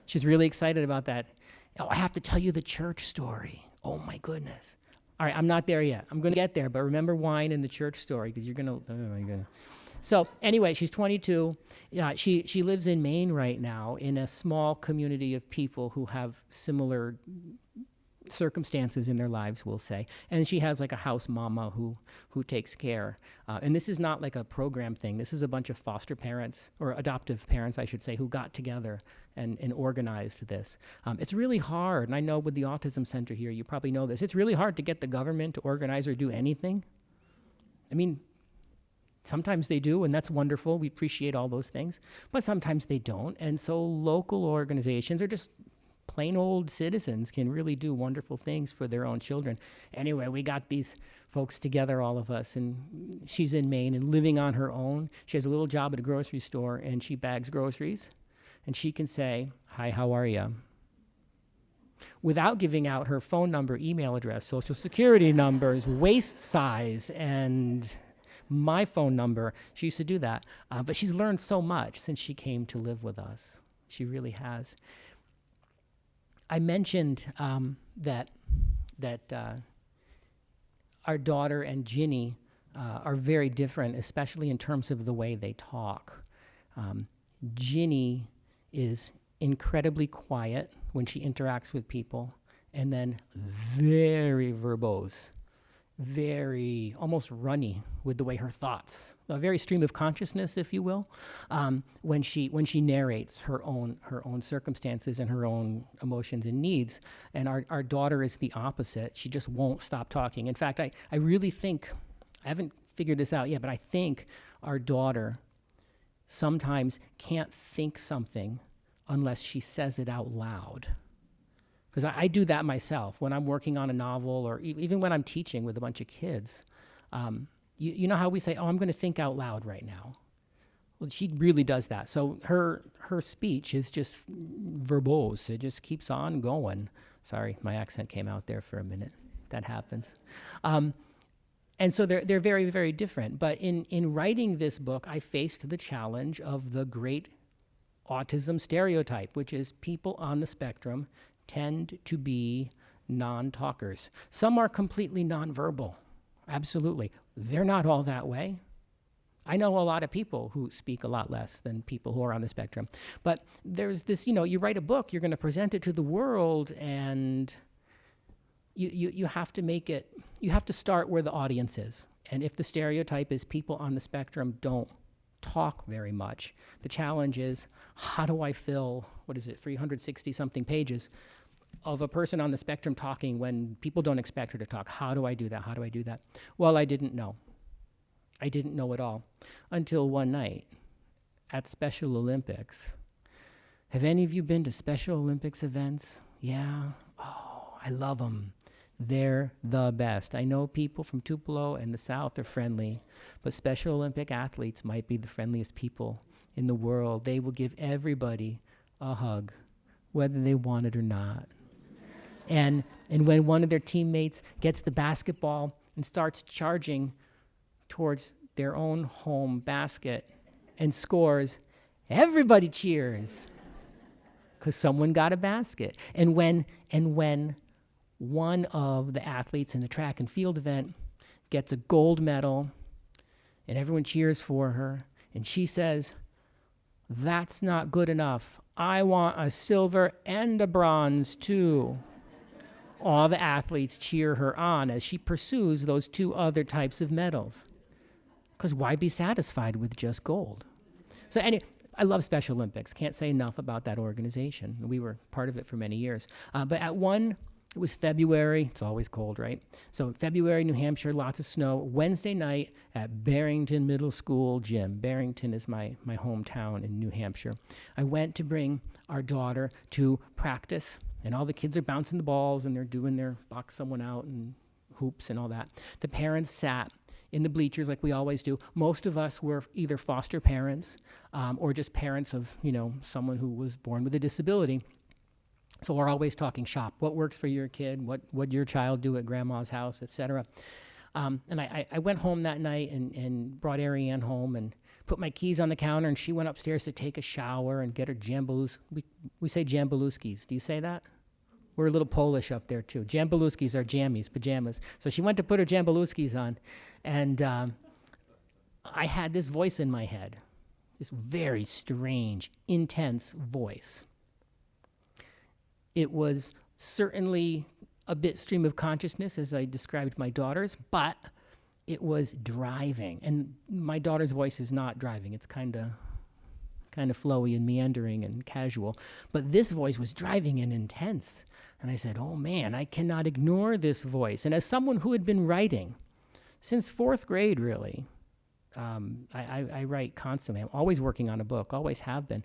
She's really excited about that. Oh, I have to tell you the church story. Oh my goodness. All right, I'm not there yet. I'm going to get there, but remember wine and the church story, because you're going to, oh my goodness. So anyway, she's 22. She lives in Maine right now in a small community of people who have similar circumstances in their lives, we'll say. And she has like a house mama who takes care. And this is not like a program thing. This is a bunch of foster parents, or adoptive parents, I should say, who got together and organized this. It's really hard, and I know with the Autism Center here, you probably know this, it's really hard to get the government to organize or do anything. I mean, Sometimes they do, and that's wonderful. We appreciate all those things. But sometimes they don't. And so local organizations or just plain old citizens can really do wonderful things for their own children. Anyway, we got these folks together, all of us, and she's in Maine and living on her own. She has a little job at a grocery store, and she bags groceries. And she can say, "Hi, how are you?" without giving out her phone number, email address, social security numbers, waist size, and my phone number. She used to do that. But she's learned so much since she came to live with us. She really has. I mentioned that our daughter and Ginny are very different, especially in terms of the way they talk. Ginny is incredibly quiet when she interacts with people, and then very verbose, very almost runny with the way her thoughts, a very stream of consciousness, if you will, when she narrates her own circumstances and her own emotions and needs. And our daughter is the opposite. She just won't stop talking. In fact, I really think, I haven't figured this out yet, but I think our daughter sometimes can't think something unless she says it out loud. Because I do that myself when I'm working on a novel, or even when I'm teaching with a bunch of kids. You know how we say, "Oh, I'm going to think out loud right now." Well, she really does that. So her speech is just verbose. It just keeps on going. Sorry, my accent came out there for a minute. That happens. And so they're very, very different. But in writing this book, I faced the challenge of the great autism stereotype, which is people on the spectrum tend to be non-talkers. Some are completely nonverbal. Absolutely. They're not all that way. I know a lot of people who speak a lot less than people who are on the spectrum. But there's this, you write a book, you're going to present it to the world, and you have to make it, you have to start where the audience is. And if the stereotype is people on the spectrum don't talk very much, the challenge is, how do I fill, 360 something pages of a person on the spectrum talking when people don't expect her to talk? How do I do that? How do I do that? Well, I didn't know. I didn't know at all until one night at Special Olympics. Have any of you been to Special Olympics events? Yeah? Oh, I love them. They're the best. I know people from Tupelo and the South are friendly, but Special Olympic athletes might be the friendliest people in the world. They will give everybody a hug, whether they want it or not. And when one of their teammates gets the basketball and starts charging towards their own home basket and scores, everybody cheers because someone got a basket. And when one of the athletes in the track and field event gets a gold medal and everyone cheers for her, and she says, "That's not good enough. I want a silver and a bronze too." All the athletes cheer her on as she pursues those two other types of medals. Because why be satisfied with just gold? So anyway, I love Special Olympics. Can't say enough about that organization. We were part of it for many years. But it was February. It's always cold, right? So February, New Hampshire, lots of snow. Wednesday night at Barrington Middle School gym. Barrington is my hometown in New Hampshire. I went to bring our daughter to practice, and all the kids are bouncing the balls, and they're doing their box someone out and hoops and all that. The parents sat in the bleachers like we always do. Most of us were either foster parents or just parents of, someone who was born with a disability. So we're always talking shop. What works for your kid? What your child do at grandma's house, etc. And I went home that night and brought Ariane home and put my keys on the counter, and she went upstairs to take a shower and get her jambalus. We say jambaluskis. Do you say that? We're a little Polish up there too. Jambaluskis are jammies, pajamas. So she went to put her jambaluskis on, and I had this voice in my head, this very strange, intense voice. It was certainly a bit stream of consciousness, as I described my daughter's, but it was driving. And my daughter's voice is not driving. It's kind of flowy and meandering and casual. But this voice was driving and intense. And I said, oh man, I cannot ignore this voice. And as someone who had been writing since 4th grade, really, I write constantly. I'm always working on a book, always have been.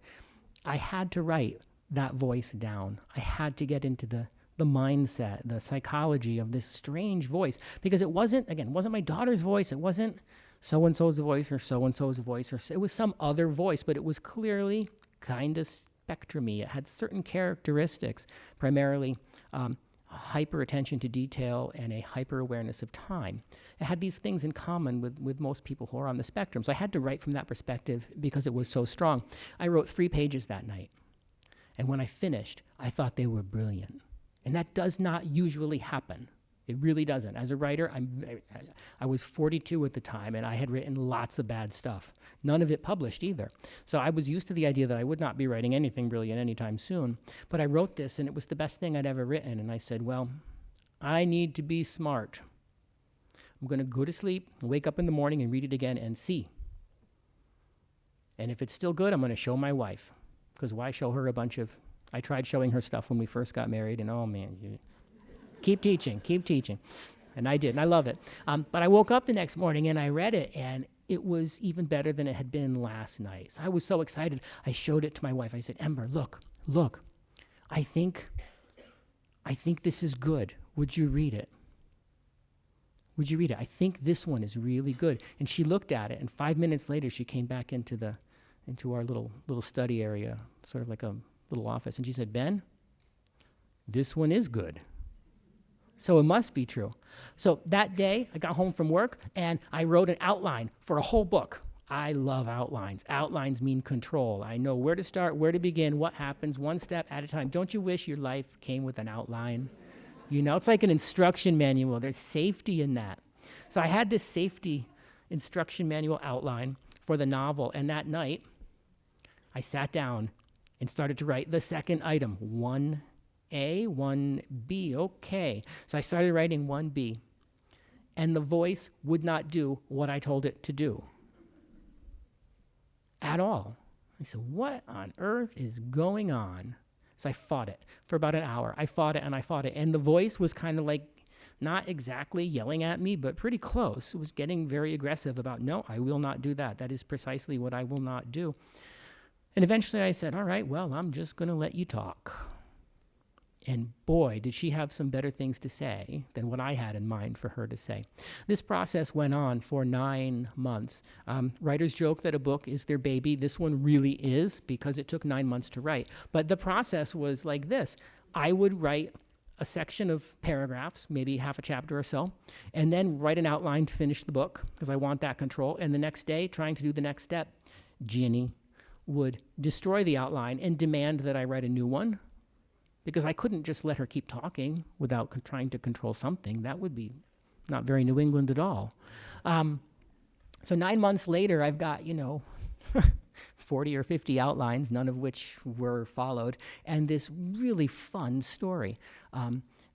I had to write that voice down. I had to get into the mindset, the psychology of this strange voice, because it wasn't my daughter's voice. It wasn't so-and-so's voice or so-and-so's voice, it was some other voice, but it was clearly kind of spectrumy. It had certain characteristics, primarily hyper attention to detail and a hyper awareness of time. It had these things in common with most people who are on the spectrum. So I had to write from that perspective because it was so strong. I wrote 3 pages that night. And when I finished, I thought they were brilliant. And that does not usually happen. It really doesn't. As a writer, I was 42 at the time, and I had written lots of bad stuff. None of it published either. So I was used to the idea that I would not be writing anything brilliant anytime soon. But I wrote this, and it was the best thing I'd ever written. And I said, well, I need to be smart. I'm going to go to sleep, wake up in the morning, and read it again and see. And if it's still good, I'm going to show my wife. Because why show her a bunch of... I tried showing her stuff when we first got married, and oh, man, keep teaching. And I did, and I love it. But I woke up the next morning, and I read it, and it was even better than it had been last night. So I was so excited. I showed it to my wife. I said, Ember, look. I think this is good. Would you read it? I think this one is really good. And she looked at it, and 5 minutes later, she came back into our little study area, sort of like a little office, and she said, Ben, this one is good. So it must be true. So that day, I got home from work, and I wrote an outline for a whole book. I love outlines. Outlines mean control. I know where to start, where to begin, what happens, one step at a time. Don't you wish your life came with an outline? You know, it's like an instruction manual. There's safety in that. So I had this safety instruction manual outline for the novel, and that night, I sat down and started to write the second item, 1A, 1B, okay. So I started writing 1B, and the voice would not do what I told it to do at all. I said, what on earth is going on? So I fought it for about an hour. I fought it, and the voice was kind of like, not exactly yelling at me, but pretty close. It was getting very aggressive about, no, I will not do that. That is precisely what I will not do. And eventually I said, all right, well, I'm just going to let you talk. And boy, did she have some better things to say than what I had in mind for her to say. This process went on for 9 months. Writers joke that a book is their baby. This one really is, because it took 9 months to write. But the process was like this. I would write a section of paragraphs, maybe half a chapter or so, and then write an outline to finish the book, because I want that control. And the next day, trying to do the next step, Ginny would destroy the outline and demand that I write a new one, because I couldn't just let her keep talking without trying to control something. That would be not very New England at all. So 9 months later, I've got, 40 or 50 outlines, none of which were followed, and this really fun story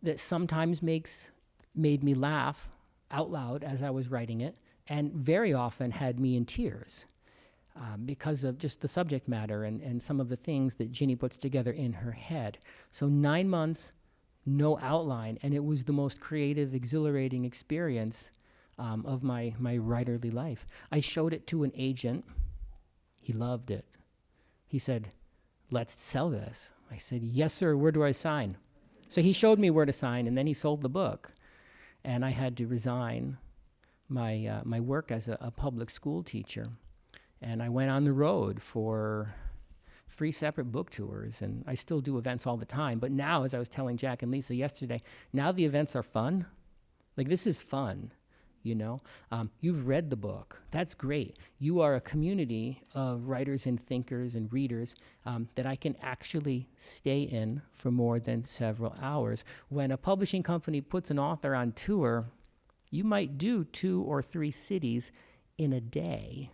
that sometimes made me laugh out loud as I was writing it, and very often had me in tears. Because of just the subject matter and some of the things that Ginny puts together in her head. So 9 months, no outline, and it was the most creative, exhilarating experience of my writerly life. I showed it to an agent. He loved it. He said, let's sell this. I said, yes, sir, where do I sign? So he showed me where to sign, and then he sold the book. And I had to resign my work as a public school teacher. And I went on the road for 3 separate book tours, and I still do events all the time. But now, as I was telling Jack and Lisa yesterday, now the events are fun. Like, this is fun, You've read the book. That's great. You are a community of writers and thinkers and readers that I can actually stay in for more than several hours. When a publishing company puts an author on tour, you might do 2 or 3 cities in a day.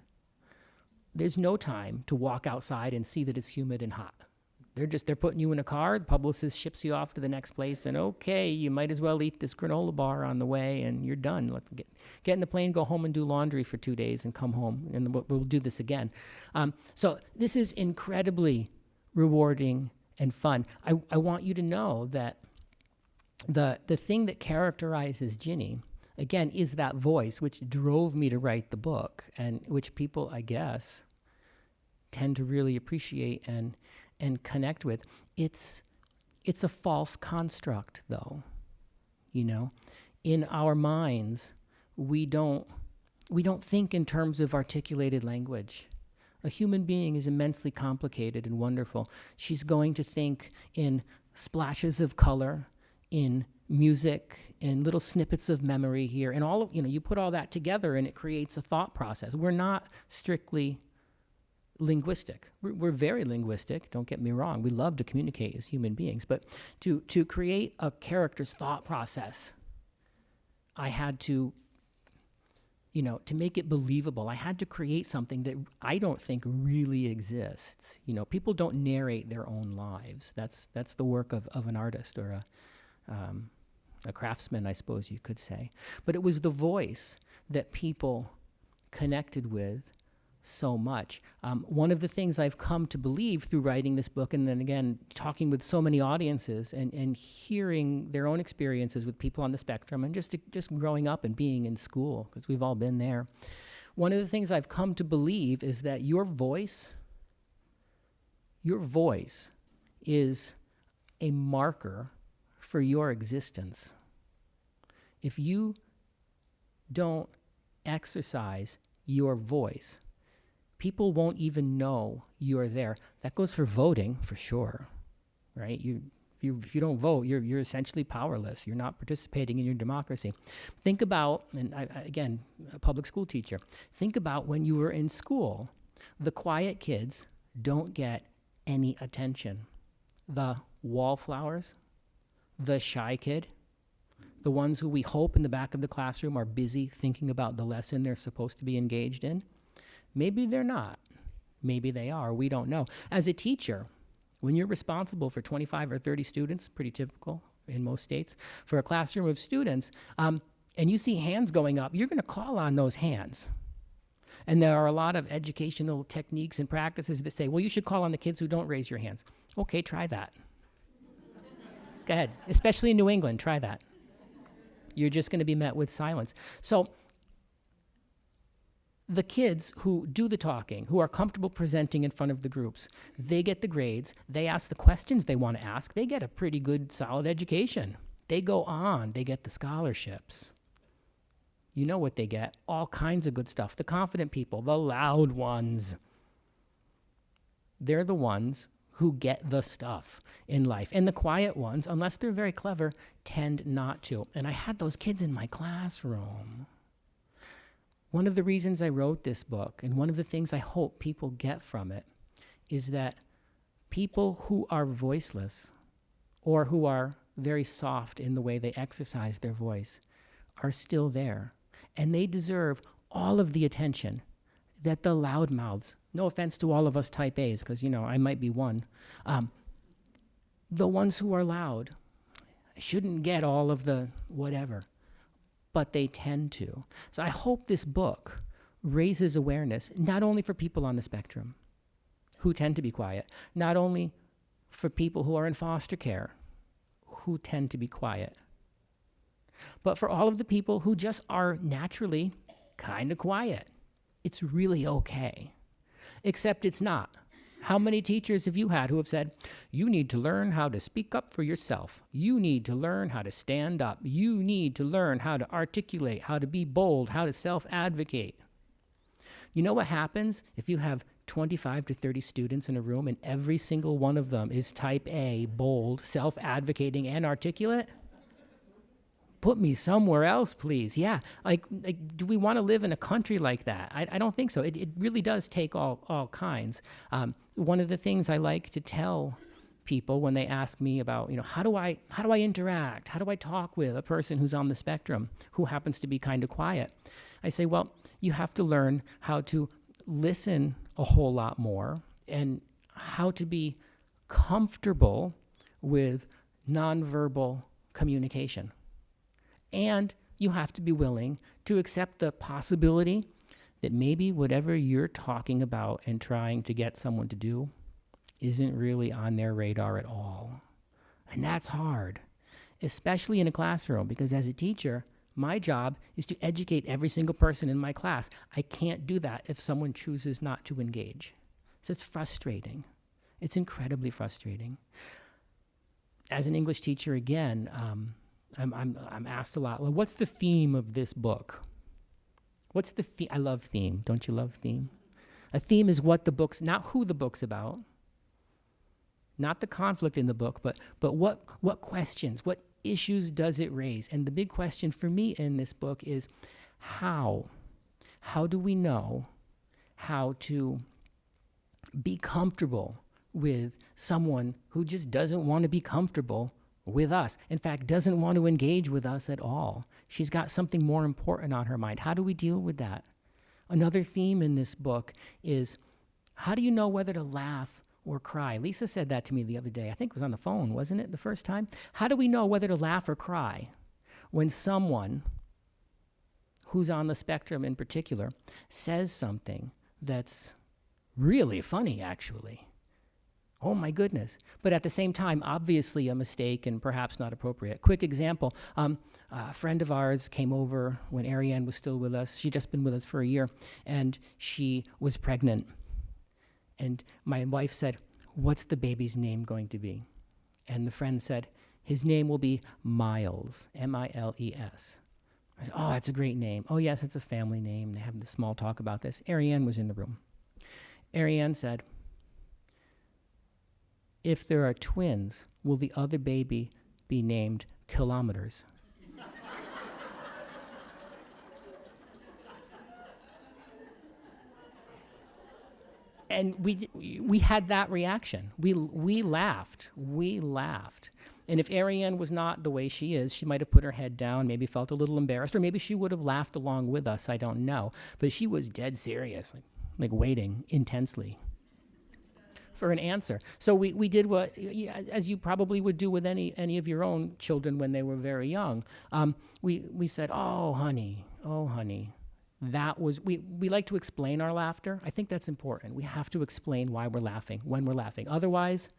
There's no time to walk outside and see that it's humid and hot. They're putting you in a car, the publicist ships you off to the next place, and okay, you might as well eat this granola bar on the way, and you're done. Let's get in the plane, go home and do laundry for 2 days, and come home, and we'll do this again. So this is incredibly rewarding and fun. I want you to know that the thing that characterizes Ginny again, is that voice which drove me to write the book, and which people, I guess, tend to really appreciate and connect with. It's a false construct, though. You know, in our minds, we don't think in terms of articulated language. A human being is immensely complicated and wonderful. She's going to think in splashes of color, in music, in little snippets of memory here, and all of, you put all that together and it creates a thought process. We're not strictly linguistic. We're very linguistic, don't get me wrong. We love to communicate as human beings, but to create a character's thought process, I had to, to make it believable, I had to create something that I don't think really exists. People don't narrate their own lives. That's the work of an artist or a craftsman, I suppose you could say. But it was the voice that people connected with so much. One of the things I've come to believe through writing this book, and then again, talking with so many audiences and hearing their own experiences with people on the spectrum, and just growing up and being in school, because we've all been there. One of the things I've come to believe is that your voice is a marker for your existence. If you don't exercise your voice, people won't even know you're there. That goes for voting, for sure, right? If you don't vote, you're essentially powerless. You're not participating in your democracy. Think about, and again, a public school teacher, think about when you were in school. The quiet kids don't get any attention. The wallflowers, the shy kid, the ones who we hope in the back of the classroom are busy thinking about the lesson they're supposed to be engaged in. Maybe they're not. Maybe they are. We don't know. As a teacher, when you're responsible for 25 or 30 students, pretty typical in most states, for a classroom of students, and you see hands going up, you're going to call on those hands. And there are a lot of educational techniques and practices that say, well, you should call on the kids who don't raise your hands. Okay, try that. Go ahead. Especially in New England, try that. You're just going to be met with silence. So the kids who do the talking, who are comfortable presenting in front of the groups, they get the grades, they ask the questions they want to ask, they get a pretty good, solid education. They go on, they get the scholarships. You know what they get? All kinds of good stuff. The confident people, the loud ones, they're the ones who get the stuff in life. And the quiet ones, unless they're very clever, tend not to. And I had those kids in my classroom. One of the reasons I wrote this book, and one of the things I hope people get from it, is that people who are voiceless, or who are very soft in the way they exercise their voice, are still there. And they deserve all of the attention that the loudmouths, no offense to all of us type A's, because, I might be one, the ones who are loud shouldn't get all of the whatever, but they tend to. So I hope this book raises awareness, not only for people on the spectrum who tend to be quiet, not only for people who are in foster care who tend to be quiet, but for all of the people who just are naturally kind of quiet. It's really okay. Except it's not. How many teachers have you had who have said, you need to learn how to speak up for yourself. You need to learn how to stand up. You need to learn how to articulate, how to be bold, how to self-advocate. You know what happens if you have 25 to 30 students in a room and every single one of them is type A, bold, self-advocating, and articulate? Put me somewhere else, please. Yeah, like do we want to live in a country like that? I don't think so. It really does take all kinds. One of the things I like to tell people when they ask me about, how do I interact? How do I talk with a person who's on the spectrum who happens to be kind of quiet? I say, well, you have to learn how to listen a whole lot more and how to be comfortable with nonverbal communication. And you have to be willing to accept the possibility that maybe whatever you're talking about and trying to get someone to do isn't really on their radar at all. And that's hard, especially in a classroom, because as a teacher, My job is to educate every single person in my class. I can't do that if someone chooses not to engage. So it's frustrating. It's incredibly frustrating. As an English teacher, again, I'm asked a lot, well, what's the theme of this book? What's the theme? I love theme. Don't you love theme? A theme is what the book's, not who the book's about, not the conflict in the book, but what questions, what issues does it raise? And the big question for me in this book is how? How do we know how to be comfortable with someone who just doesn't want to be comfortable with us? In fact, doesn't want to engage with us at all. She's got something more important on her mind. How do we deal with that? Another theme in this book is, how do you know whether to laugh or cry? Lisa said that to me the other day. I think it was on the phone, wasn't it, the first time? How do we know whether to laugh or cry when someone who's on the spectrum in particular says something that's really funny, actually? Oh my goodness. But at the same time, obviously a mistake and perhaps not appropriate. Quick example, a friend of ours came over when Ariane was still with us. She'd just been with us for a year, and she was pregnant. And my wife said, what's the baby's name going to be? And the friend said, his name will be Miles, M-I-L-E-S. I said, oh, that's a great name. Oh yes, it's a family name. They have this small talk about this. Ariane was in the room. Ariane said, if there are twins, will the other baby be named Kilometers? And we had that reaction. We laughed. We laughed. And if Ariane was not the way she is, she might have put her head down, maybe felt a little embarrassed, or maybe she would have laughed along with us. I don't know. But she was dead serious, like waiting intensely for an answer. So we did what, as you probably would do with any of your own children when they were very young. We said, oh, honey. That was, we like to explain our laughter. I think that's important. We have to explain why we're laughing, when we're laughing. Otherwise,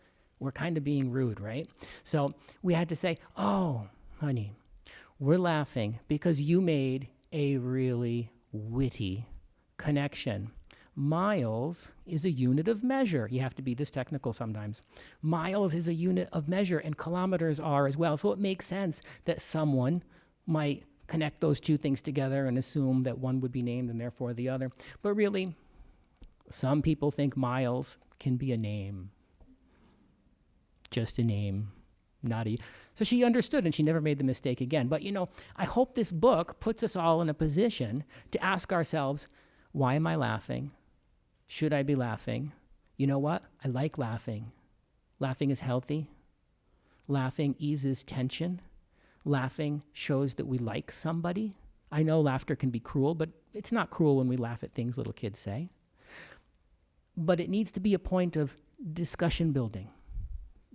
we're kind of being rude, right? So we had to say, oh, honey, we're laughing because you made a really witty connection. Miles is a unit of measure. You have to be this technical sometimes. Miles is a unit of measure, and kilometers are as well. So it makes sense that someone might connect those two things together and assume that one would be named and therefore the other. But really, some people think Miles can be a name. Just a name, not a... So she understood, and she never made the mistake again. But, I hope this book puts us all in a position to ask ourselves, why am I laughing? Should I be laughing? You know what? I like laughing. Laughing is healthy. Laughing eases tension. Laughing shows that we like somebody. I know laughter can be cruel, but it's not cruel when we laugh at things little kids say. But it needs to be a point of discussion building.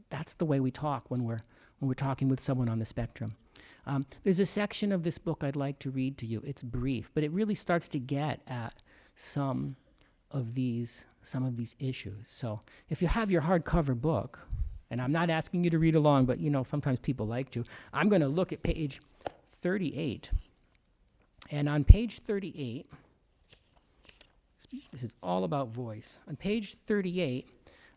That's the way we talk when we're talking with someone on the spectrum. There's a section of this book I'd like to read to you. It's brief, but it really starts to get at some of these issues. So if you have your hardcover book, and I'm not asking you to read along, but sometimes people like to. I'm going to look at page 38. And on page 38, this is all about voice. On page 38,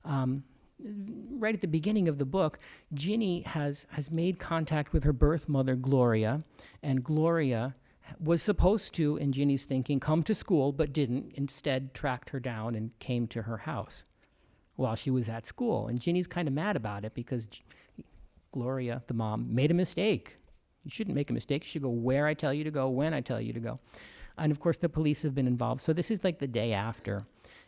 right at the beginning of the book, Ginny has made contact with her birth mother, Gloria, and Gloria was supposed to, in Ginny's thinking, come to school, but didn't. Instead, tracked her down and came to her house while she was at school. And Ginny's kind of mad about it because Gloria, the mom, made a mistake. You shouldn't make a mistake. You should go where I tell you to go, when I tell you to go. And of course, the police have been involved. So this is like the day after.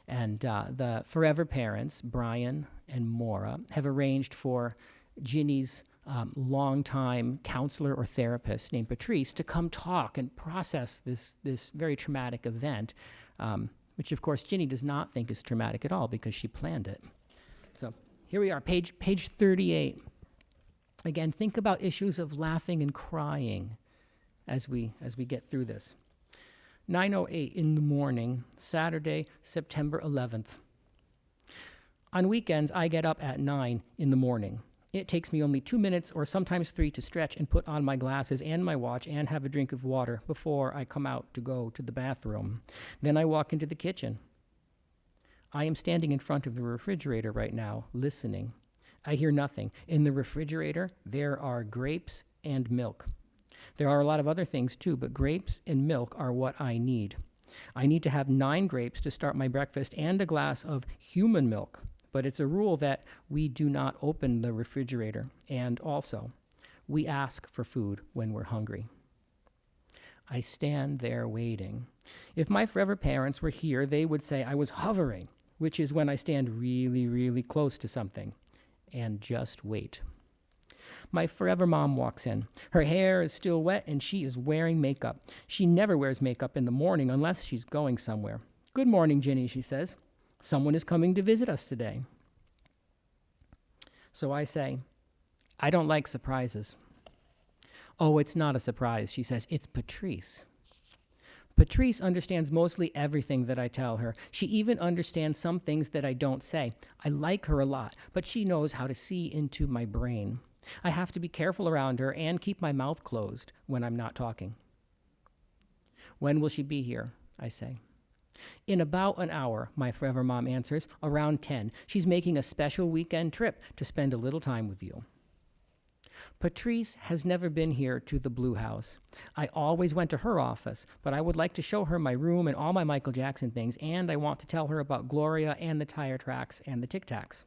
And the forever parents, Brian and Maura, have arranged for Ginny's longtime counselor or therapist named Patrice to come talk and process this very traumatic event, which of course Ginny does not think is traumatic at all because she planned it. So here we are, page 38. Again, think about issues of laughing and crying as we get through this. 9:08 in the morning, Saturday, September 11th. On weekends, I get up at 9 in the morning. It takes me only 2 minutes or sometimes 3 to stretch and put on my glasses and my watch and have a drink of water before I come out to go to the bathroom. Then I walk into the kitchen. I am standing in front of the refrigerator right now, listening. I hear nothing. In the refrigerator, there are grapes and milk. There are a lot of other things too, but grapes and milk are what I need. I need to have 9 grapes to start my breakfast and a glass of human milk. But it's a rule that we do not open the refrigerator. And also, we ask for food when we're hungry. I stand there waiting. If my forever parents were here, they would say I was hovering, which is when I stand really, really close to something and just wait. My forever mom walks in. Her hair is still wet and she is wearing makeup. She never wears makeup in the morning unless she's going somewhere. "Good morning, Ginny," she says. "Someone is coming to visit us today." So I say, "I don't like surprises." "Oh, it's not a surprise," she says. "It's Patrice." Patrice understands mostly everything that I tell her. She even understands some things that I don't say. I like her a lot, but she knows how to see into my brain. I have to be careful around her and keep my mouth closed when I'm not talking. "When will she be here?" I say. "In about an hour," my forever mom answers, "around 10. She's making a special weekend trip to spend a little time with you." Patrice has never been here to the Blue House. I always went to her office, but I would like to show her my room and all my Michael Jackson things, and I want to tell her about Gloria and the tire tracks and the Tic Tacs.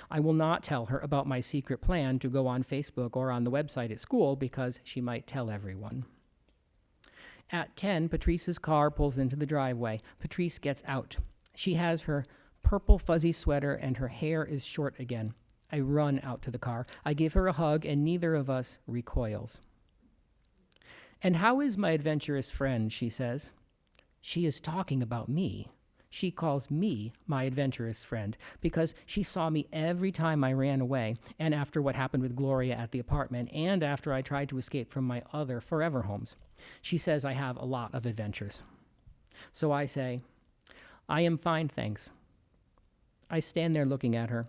I will not tell her about my secret plan to go on Facebook or on the website at school because she might tell everyone. At 10, Patrice's car pulls into the driveway. Patrice gets out. She has her purple fuzzy sweater and her hair is short again. I run out to the car. I give her a hug and neither of us recoils. "And how is my adventurous friend?" she says. She is talking about me. She calls me my adventurous friend because she saw me every time I ran away and after what happened with Gloria at the apartment and after I tried to escape from my other forever homes. She says I have a lot of adventures. So I say, "I am fine, thanks." I stand there looking at her.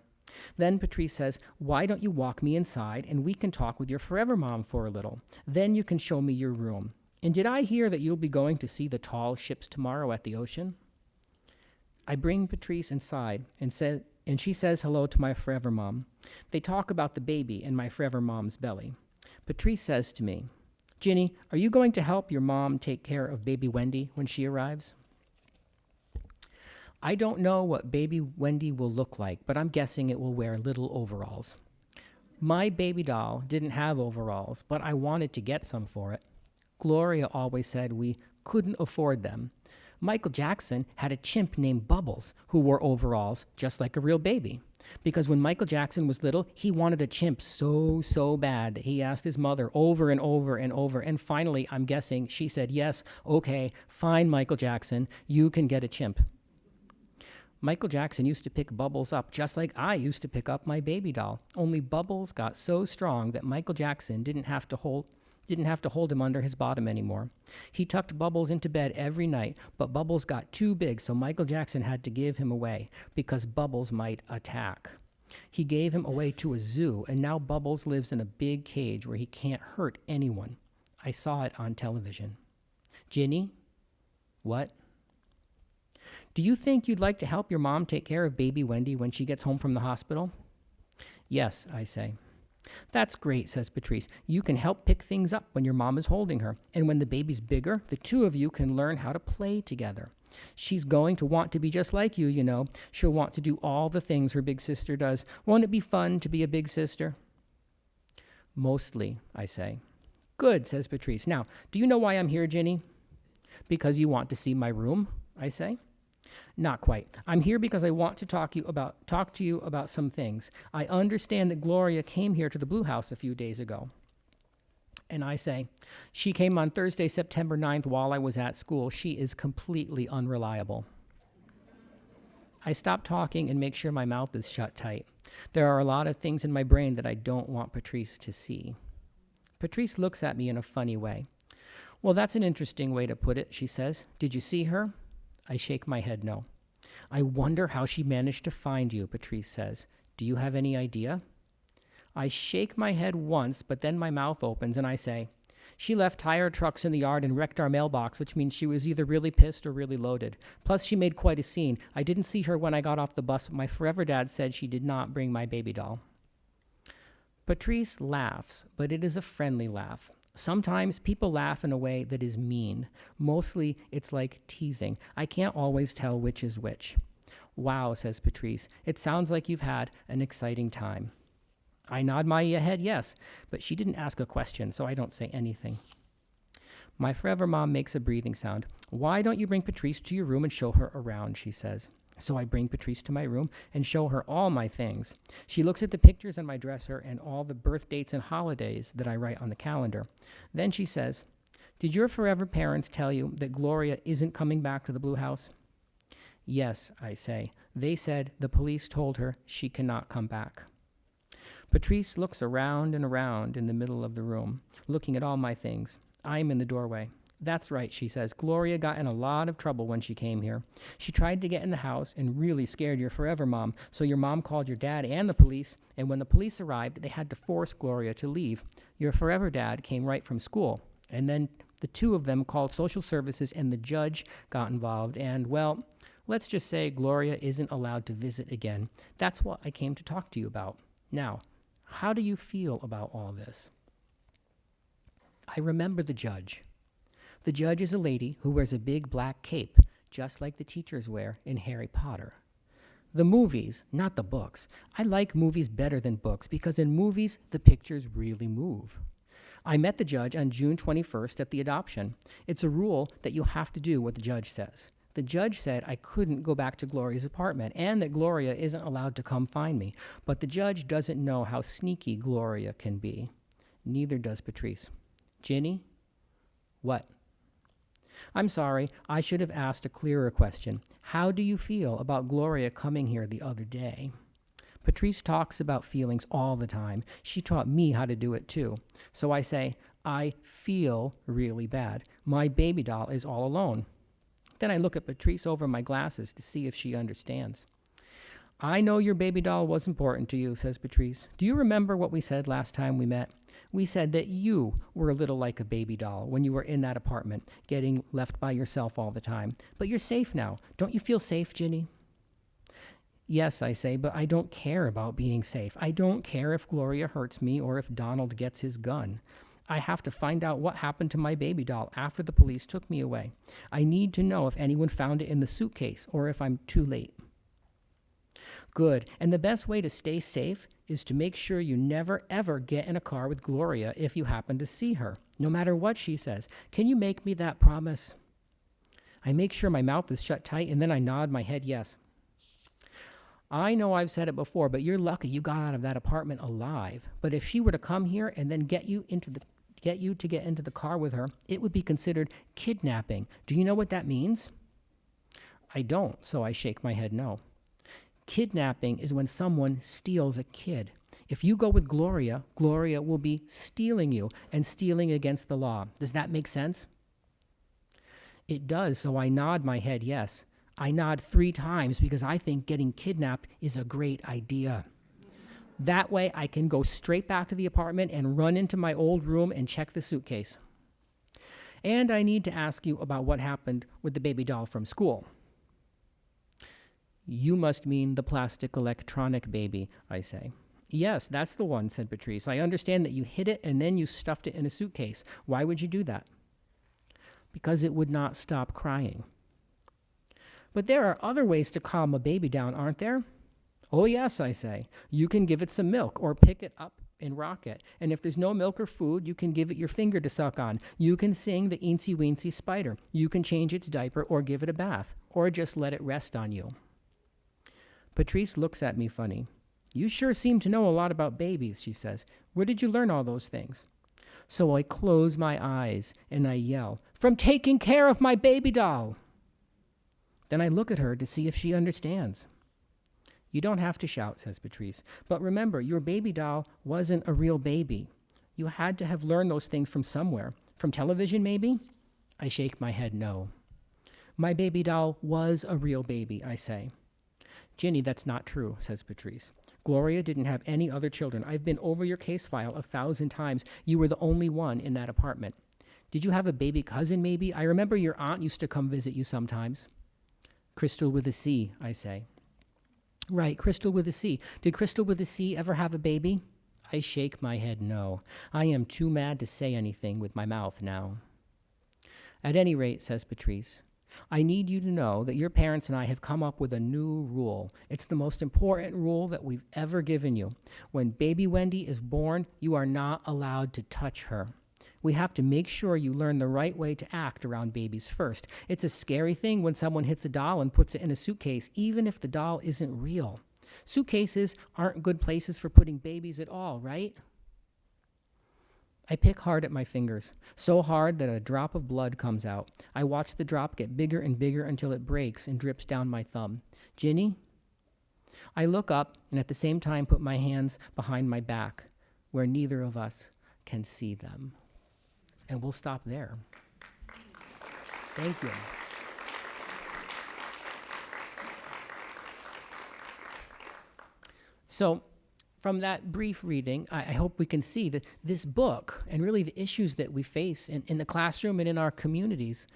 Then Patrice says, "Why don't you walk me inside and we can talk with your forever mom for a little? Then you can show me your room. And did I hear that you'll be going to see the tall ships tomorrow at the ocean?" I bring Patrice inside and she says hello to my forever mom. They talk about the baby in my forever mom's belly. Patrice says to me, "Ginny, are you going to help your mom take care of baby Wendy when she arrives?" I don't know what baby Wendy will look like, but I'm guessing it will wear little overalls. My baby doll didn't have overalls, but I wanted to get some for it. Gloria always said we couldn't afford them. Michael Jackson had a chimp named Bubbles who wore overalls just like a real baby. Because when Michael Jackson was little, he wanted a chimp so bad that he asked his mother over and over and over. And finally, I'm guessing, she said, "Yes, okay, fine, Michael Jackson, you can get a chimp." Michael Jackson used to pick Bubbles up just like I used to pick up my baby doll. Only Bubbles got so strong that Michael Jackson didn't have to hold him under his bottom anymore. He tucked Bubbles into bed every night, but Bubbles got too big, so Michael Jackson had to give him away because Bubbles might attack. He gave him away to a zoo, and now Bubbles lives in a big cage where he can't hurt anyone. I saw it on television. "Ginny?" "What?" "Do you think you'd like to help your mom take care of baby Wendy when she gets home from the hospital?" "Yes," I say. "That's great," says Patrice. "You can help pick things up when your mom is holding her. And when the baby's bigger, the two of you can learn how to play together. She's going to want to be just like you, you know. She'll want to do all the things her big sister does. Won't it be fun to be a big sister?" "Mostly," I say. "Good," says Patrice. "Now, do you know why I'm here, Ginny?" "Because you want to see my room," I say. "Not quite. I'm here because I want to talk to you about some things. I understand that Gloria came here to the Blue House a few days ago." And I say, "She came on Thursday, September 9th while I was at school. She is completely unreliable." I stop talking and make sure my mouth is shut tight. There are a lot of things in my brain that I don't want Patrice to see. Patrice looks at me in a funny way. "Well, that's an interesting way to put it," she says. "Did you see her?" I shake my head no. "I wonder how she managed to find you," Patrice says. "Do you have any idea?" I shake my head once, but then my mouth opens and I say, she left tire trucks in the yard and wrecked our mailbox, which means she was either really pissed or really loaded. Plus, she made quite a scene. I didn't see her when I got off the bus, but my forever dad said she did not bring my baby doll. Patrice laughs, but it is a friendly laugh. Sometimes people laugh in a way that is mean. Mostly, it's like teasing. I can't always tell which is which. Wow, says Patrice. It sounds like you've had an exciting time. I nod my head yes, but she didn't ask a question, so I don't say anything. My forever mom makes a breathing sound. Why don't you bring Patrice to your room and show her around, she says. So I bring Patrice to my room and show her all my things. She looks at the pictures on my dresser and all the birth dates and holidays that I write on the calendar. Then she says, did your forever parents tell you that Gloria isn't coming back to the Blue House? Yes, I say. They said the police told her she cannot come back. Patrice looks around and around in the middle of the room, looking at all my things. I'm in the doorway. That's right, she says. Gloria got in a lot of trouble when she came here. She tried to get in the house and really scared your forever mom, so your mom called your dad and the police, and when the police arrived, they had to force Gloria to leave. Your forever dad came right from school, and then the two of them called social services and the judge got involved, and, well, let's just say Gloria isn't allowed to visit again. That's what I came to talk to you about. Now, how do you feel about all this? I remember the judge. The judge is a lady who wears a big black cape, just like the teachers wear in Harry Potter. The movies, not the books. I like movies better than books because in movies, the pictures really move. I met the judge on June 21st at the adoption. It's a rule that you have to do what the judge says. The judge said I couldn't go back to Gloria's apartment and that Gloria isn't allowed to come find me. But the judge doesn't know how sneaky Gloria can be. Neither does Patrice. Ginny? What? I'm sorry, I should have asked a clearer question. How do you feel about Gloria coming here the other day? Patrice talks about feelings all the time. She taught me how to do it too. So I say, I feel really bad. My baby doll is all alone. Then I look at Patrice over my glasses to see if she understands. I know your baby doll was important to you, says Patrice. Do you remember what we said last time we met? We said that you were a little like a baby doll when you were in that apartment, getting left by yourself all the time. But you're safe now. Don't you feel safe, Ginny? Yes, I say, but I don't care about being safe. I don't care if Gloria hurts me or if Donald gets his gun. I have to find out what happened to my baby doll after the police took me away. I need to know if anyone found it in the suitcase or if I'm too late. Good. And the best way to stay safe is to make sure you never, ever get in a car with Gloria if you happen to see her, no matter what she says. Can you make me that promise? I make sure my mouth is shut tight, and then I nod my head yes. I know I've said it before, but you're lucky you got out of that apartment alive. But if she were to come here and then get you to get into the car with her, it would be considered kidnapping. Do you know what that means? I don't, so I shake my head no. Kidnapping is when someone steals a kid. If you go with Gloria, Gloria will be stealing you and stealing against the law. Does that make sense? It does, so I nod my head yes. I nod 3 times because I think getting kidnapped is a great idea. That way I can go straight back to the apartment and run into my old room and check the suitcase. And I need to ask you about what happened with the baby doll from school. You must mean the plastic electronic baby, I say. Yes, that's the one, said Patrice. I understand that you hid it and then you stuffed it in a suitcase. Why would you do that? Because it would not stop crying. But there are other ways to calm a baby down, aren't there? Oh, yes, I say. You can give it some milk or pick it up and rock it. And if there's no milk or food, you can give it your finger to suck on. You can sing the Eensy Weensy Spider. You can change its diaper or give it a bath or just let it rest on you. Patrice looks at me funny. You sure seem to know a lot about babies, she says. Where did you learn all those things? So I close my eyes and I yell, from taking care of my baby doll. Then I look at her to see if she understands. You don't have to shout, says Patrice. But remember, your baby doll wasn't a real baby. You had to have learned those things from somewhere. From television, maybe? I shake my head no. My baby doll was a real baby, I say. Ginny, that's not true, says Patrice. Gloria didn't have any other children. I've been over your case file 1,000 times. You were the only one in that apartment. Did you have a baby cousin, maybe? I remember your aunt used to come visit you sometimes. Crystal with a C, I say. Right, Crystal with a C. Did Crystal with a C ever have a baby? I shake my head no. I am too mad to say anything with my mouth now. At any rate, says Patrice, I need you to know that your parents and I have come up with a new rule. It's the most important rule that we've ever given you. When baby Wendy is born, you are not allowed to touch her. We have to make sure you learn the right way to act around babies first. It's a scary thing when someone hits a doll and puts it in a suitcase, even if the doll isn't real. Suitcases aren't good places for putting babies at all, right? I pick hard at my fingers, so hard that a drop of blood comes out. I watch the drop get bigger and bigger until it breaks and drips down my thumb. Ginny? I look up and at the same time put my hands behind my back, where neither of us can see them. And we'll stop there. Thank you. So, from that brief reading, I hope we can see that this book and really the issues that we face in the classroom and in our communities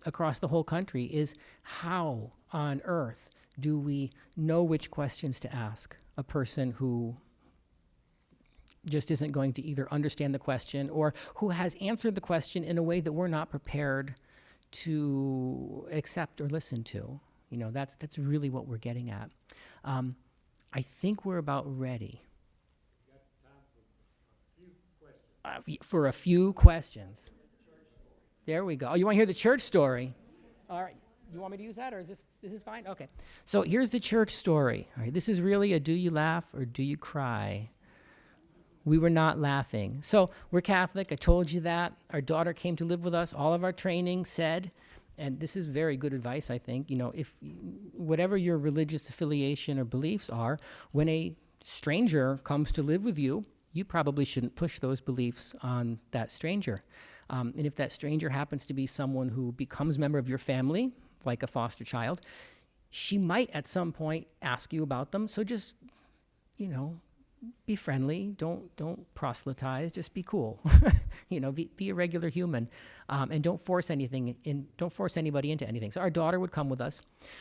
across the whole country is how on earth do we know which questions to ask a person who just isn't going to either understand the question or who has answered the question in a way that we're not prepared to accept or listen to. You know, that's really what we're getting at. I think we're about ready. For a few questions. There we go. Oh, you want to hear the church story? All right. You want me to use that, or is this fine? Okay. So here's the church story. All right. This is really a do you laugh or do you cry? We were not laughing. So we're Catholic. I told you that. Our daughter came to live with us. All of our training said, and this is very good advice, I think, you know, if whatever your religious affiliation or beliefs are, when a stranger comes to live with you, you probably shouldn't push those beliefs on that stranger. And if that stranger happens to be someone who becomes a member of your family, like a foster child, she might at some point ask you about them. So just, you know, be friendly. Don't proselytize. Just be cool. You know, be a regular human, and don't force anything in. Don't force anybody into anything. So our daughter would come with us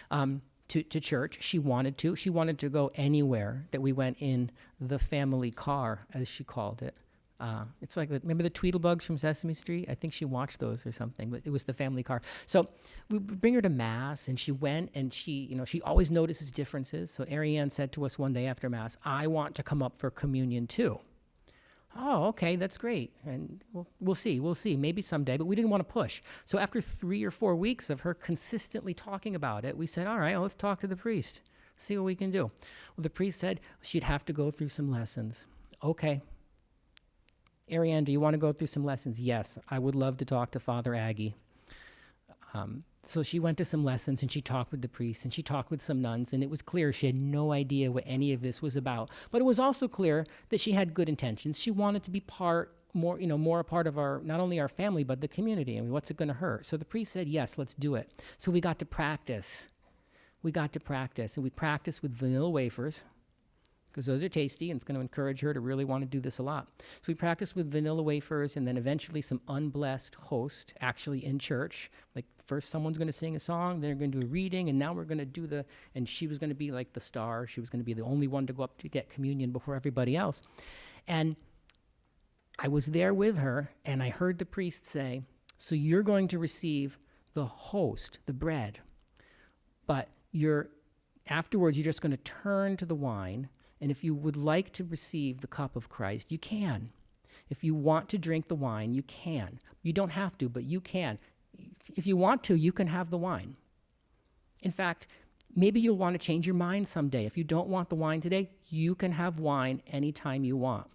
to church. She wanted to. She wanted to go anywhere that we went in the family car, as she called it. It's like, remember the Tweedlebugs from Sesame Street? I think she watched those or something, but it was the family car. So we bring her to Mass, and she went, and she always notices differences. So Ariane said to us one day after Mass, I want to come up for communion too. Oh, okay, that's great. And we'll see, maybe someday, but we didn't want to push. So after 3 or 4 weeks of her consistently talking about it, we said, all right, well, let's talk to the priest, see what we can do. Well, the priest said she'd have to go through some lessons. Okay. Ariane, do you want to go through some lessons? Yes, I would love to talk to Father Aggie. So she went to some lessons, and she talked with the priest, and she talked with some nuns, and it was clear she had no idea what any of this was about. But it was also clear that she had good intentions. She wanted to be more a part of not only our family, but the community. I mean, what's it going to hurt? So the priest said, yes, let's do it. So we got to practice. And we practiced with vanilla wafers, because those are tasty, and it's going to encourage her to really want to do this a lot. So we practiced with vanilla wafers, and then eventually some unblessed host, actually in church. Like, first someone's going to sing a song, then they're going to do a reading, and now we're going to do and she was going to be like the star. She was going to be the only one to go up to get communion before everybody else. And I was there with her, and I heard the priest say, so you're going to receive the host, the bread, but afterwards you're just going to turn to the wine, and if you would like to receive the cup of Christ, you can. If you want to drink the wine, you can. You don't have to, but you can. If you want to, you can have the wine. In fact, maybe you'll want to change your mind someday. If you don't want the wine today, you can have wine anytime you want.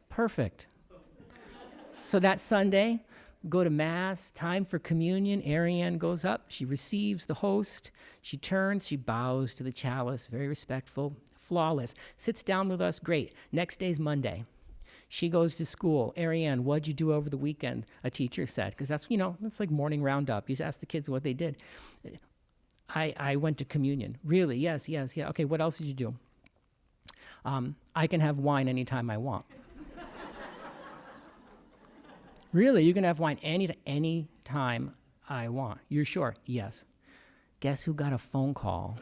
Perfect. So that Sunday, go to Mass, time for communion. Ariane goes up, she receives the host, she turns, she bows to the chalice, very respectful, flawless, sits down with us, great. Next day's Monday. She goes to school. Ariane, what'd you do over the weekend? A teacher said, because that's like morning roundup. You just ask the kids what they did. I went to communion. Really? Yes, yes, yeah. Okay, what else did you do? I can have wine anytime I want. Really? You can have wine any time I want. You're sure? Yes. Guess who got a phone call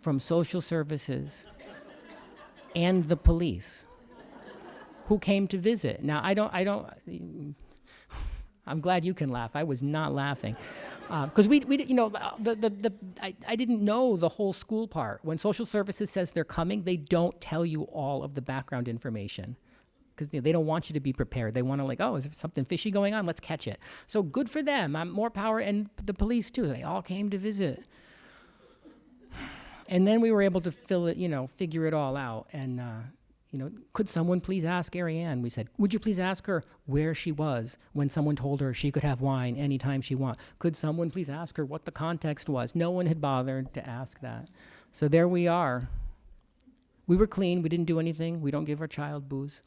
from social services and the police who came to visit? Now, I'm glad you can laugh. I was not laughing. Because I didn't know the whole school part. When social services says they're coming, they don't tell you all of the background information. Because they don't want you to be prepared. They want to like, oh, is there something fishy going on? Let's catch it. So good for them. More power, and the police too. They all came to visit. And then we were able to figure it all out. And, could someone please ask Ariane? We said, would you please ask her where she was when someone told her she could have wine anytime she wants? Could someone please ask her what the context was? No one had bothered to ask that. So there we are. We were clean. We didn't do anything. We don't give our child booze.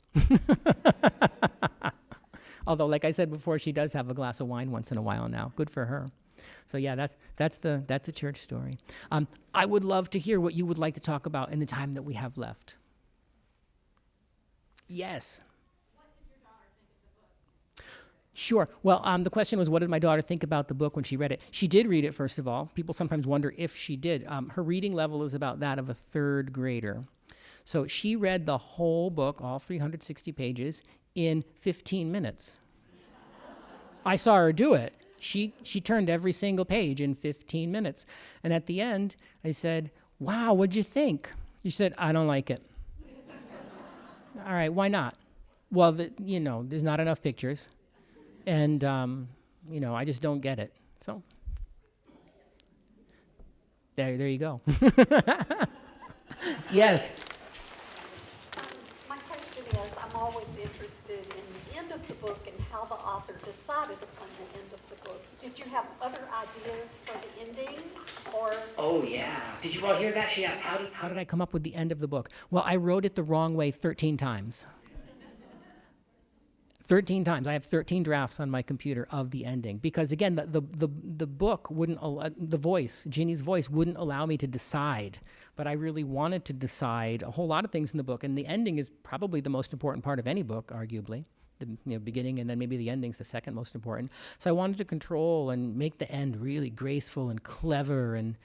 Although, like I said before, she does have a glass of wine once in a while now. Good for her. So yeah, that's a church story. I would love to hear what you would like to talk about in the time that we have left. Yes. What did your daughter think of the book? Sure. Well, the question was, what did my daughter think about the book when she read it? She did read it, first of all. People sometimes wonder if she did. Her reading level is about that of a third grader. So she read the whole book, all 360 pages, in 15 minutes. I saw her do it. She turned every single page in 15 minutes. And at the end, I said, wow, what'd you think? She said, I don't like it. All right, why not? Well, there's not enough pictures. And, I just don't get it. So, there you go. Yes. My question is, I'm always interested in the end of the book and how the author decided upon the end of the book. Did you have other ideas for the ending, or? Oh, yeah. Did you all hear that? She asked, how did I come up with the end of the book? Well, I wrote it the wrong way 13 times. 13 times. I have 13 drafts on my computer of the ending. Because, again, the book wouldn't, Ginny's voice wouldn't allow me to decide. But I really wanted to decide a whole lot of things in the book. And the ending is probably the most important part of any book, arguably. The beginning, and then maybe the ending's the second most important. So I wanted to control and make the end really graceful and clever and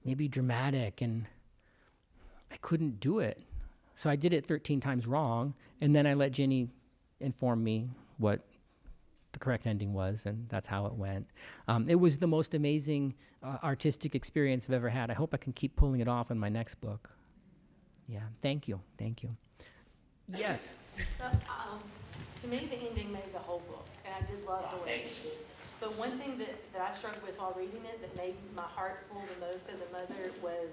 maybe dramatic, and I couldn't do it. So I did it 13 times wrong, and then I let Ginny inform me what the correct ending was, and that's how it went. It was the most amazing artistic experience I've ever had. I hope I can keep pulling it off in my next book. Yeah, thank you. Yes. So, to me, the ending made the whole book, and I did love the way it ended. But one thing that I struggled with while reading it that made my heart full the most as a mother was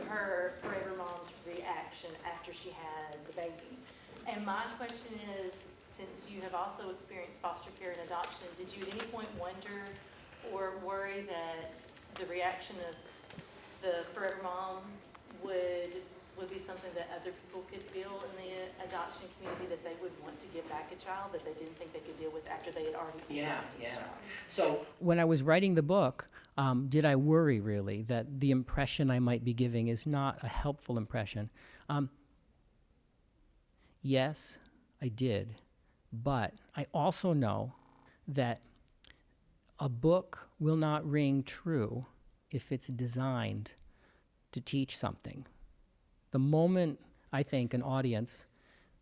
her forever mom's reaction after she had the baby. And my question is, since you have also experienced foster care and adoption, did you at any point wonder or worry that the reaction of the forever mom would be something that other people could feel in the adoption community, that they would want to give back a child that they didn't think they could deal with after they had already adopted a child? So when I was writing the book, did I worry really that the impression I might be giving is not a helpful impression? Yes, I did. But I also know that a book will not ring true if it's designed to teach something. The moment I think an audience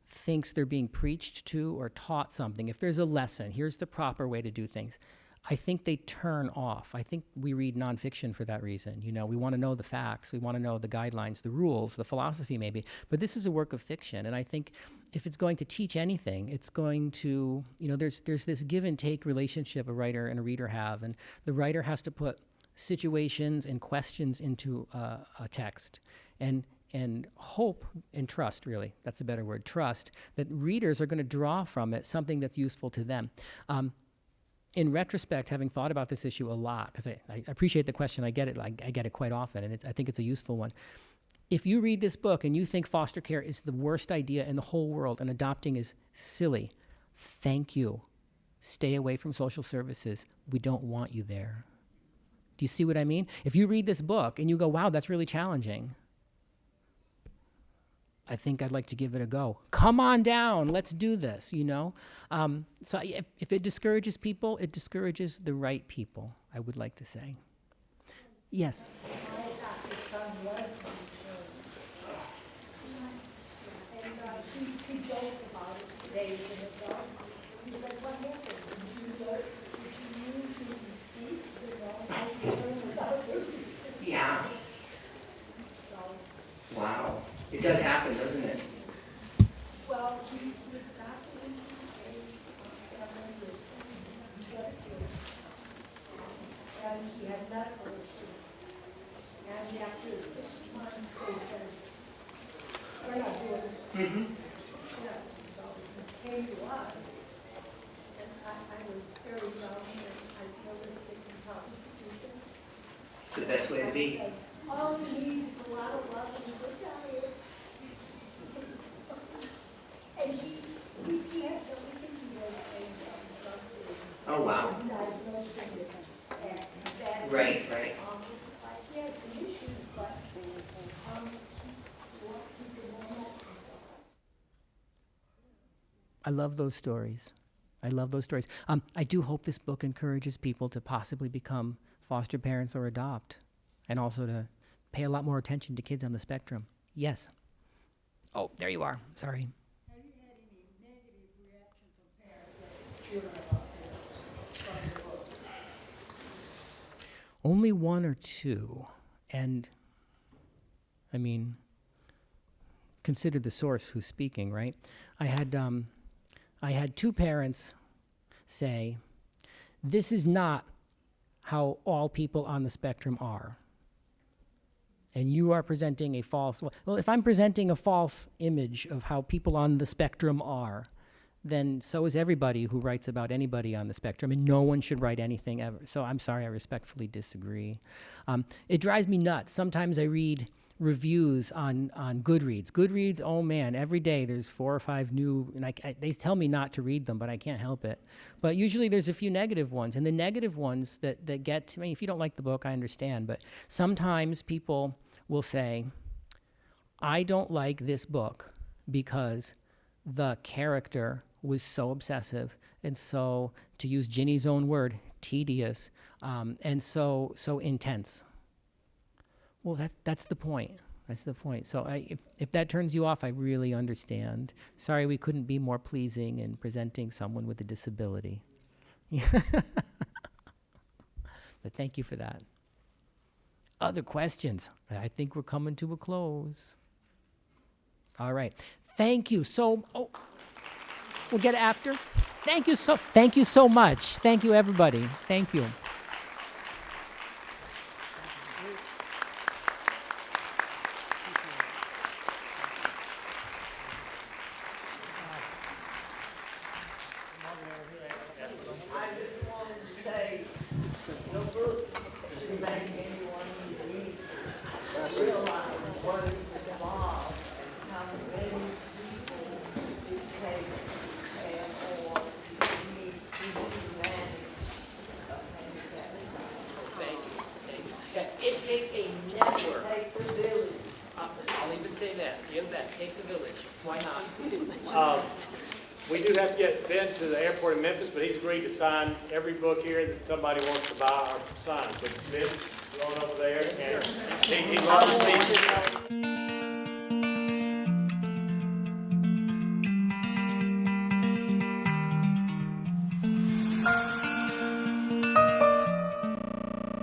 thinks they're being preached to or taught something, if there's a lesson, here's the proper way to do things, I think they turn off. I think we read nonfiction for that reason. We want to know the facts. We want to know the guidelines, the rules, the philosophy maybe. But this is a work of fiction. And I think if it's going to teach anything, it's going to, there's this give and take relationship a writer and a reader have. And the writer has to put situations and questions into a text. And hope and trust, really, that's a better word, trust, that readers are going to draw from it something that's useful to them. In retrospect, having thought about this issue a lot, because I appreciate the question, I get it quite often, and I think it's a useful one. If you read this book and you think foster care is the worst idea in the whole world and adopting is silly, thank you. Stay away from social services. We don't want you there. Do you see what I mean? If you read this book and you go, wow, that's really challenging, I think I'd like to give it a go. Come on down, let's do this, you know? So if it discourages people, it discourages the right people, I would like to say. Yes? Yeah. Wow. It does happen, doesn't it? Well, he was battling and he had medical issues. And after 6 months, they said, we're not doing it. Mm-hmm. So he came to us, and I was very young and idealistic and proposition. It's the best way to be. Oh, he needs a lot of love and good diet. And he has everything he has a Oh, wow. diagnosing it and that. Right, right. He has some issues, but, he's a normal. I love those stories. I love those stories. I do hope this book encourages people to possibly become foster parents or adopt, and also to pay a lot more attention to kids on the spectrum. Yes. Oh, there you are. Sorry. Have you had any negative reaction from parents that children about this from the book? Only one or two. And, I mean, consider the source who's speaking, right? I had two parents say, this is not how all people on the spectrum are. And you are presenting a false, well, if I'm presenting a false image of how people on the spectrum are, then so is everybody who writes about anybody on the spectrum, and no one should write anything ever. So I'm sorry, I respectfully disagree. It drives me nuts. Sometimes I read reviews on Goodreads. Goodreads, oh man, every day there's 4 or 5 new, and they tell me not to read them, but I can't help it. But usually there's a few negative ones, and the negative ones that get to me, if you don't like the book, I understand, but sometimes people will say, I don't like this book because the character was so obsessive and so, to use Ginny's own word, tedious, and so intense. Well, that's the point. That's the point. So if that turns you off, I really understand. Sorry we couldn't be more pleasing in presenting someone with a disability. But thank you for that. Other questions? I think we're coming to a close. All right. Thank you. We'll get it after. Thank you so much. Thank you, everybody. Thank you. It takes a network. I'll even say that. That takes a village. Why not? We do have to get Ben to the airport in Memphis, but he's agreed to sign every book here that somebody wants to buy or sign. So Ben, go on over there, and he loves to see you.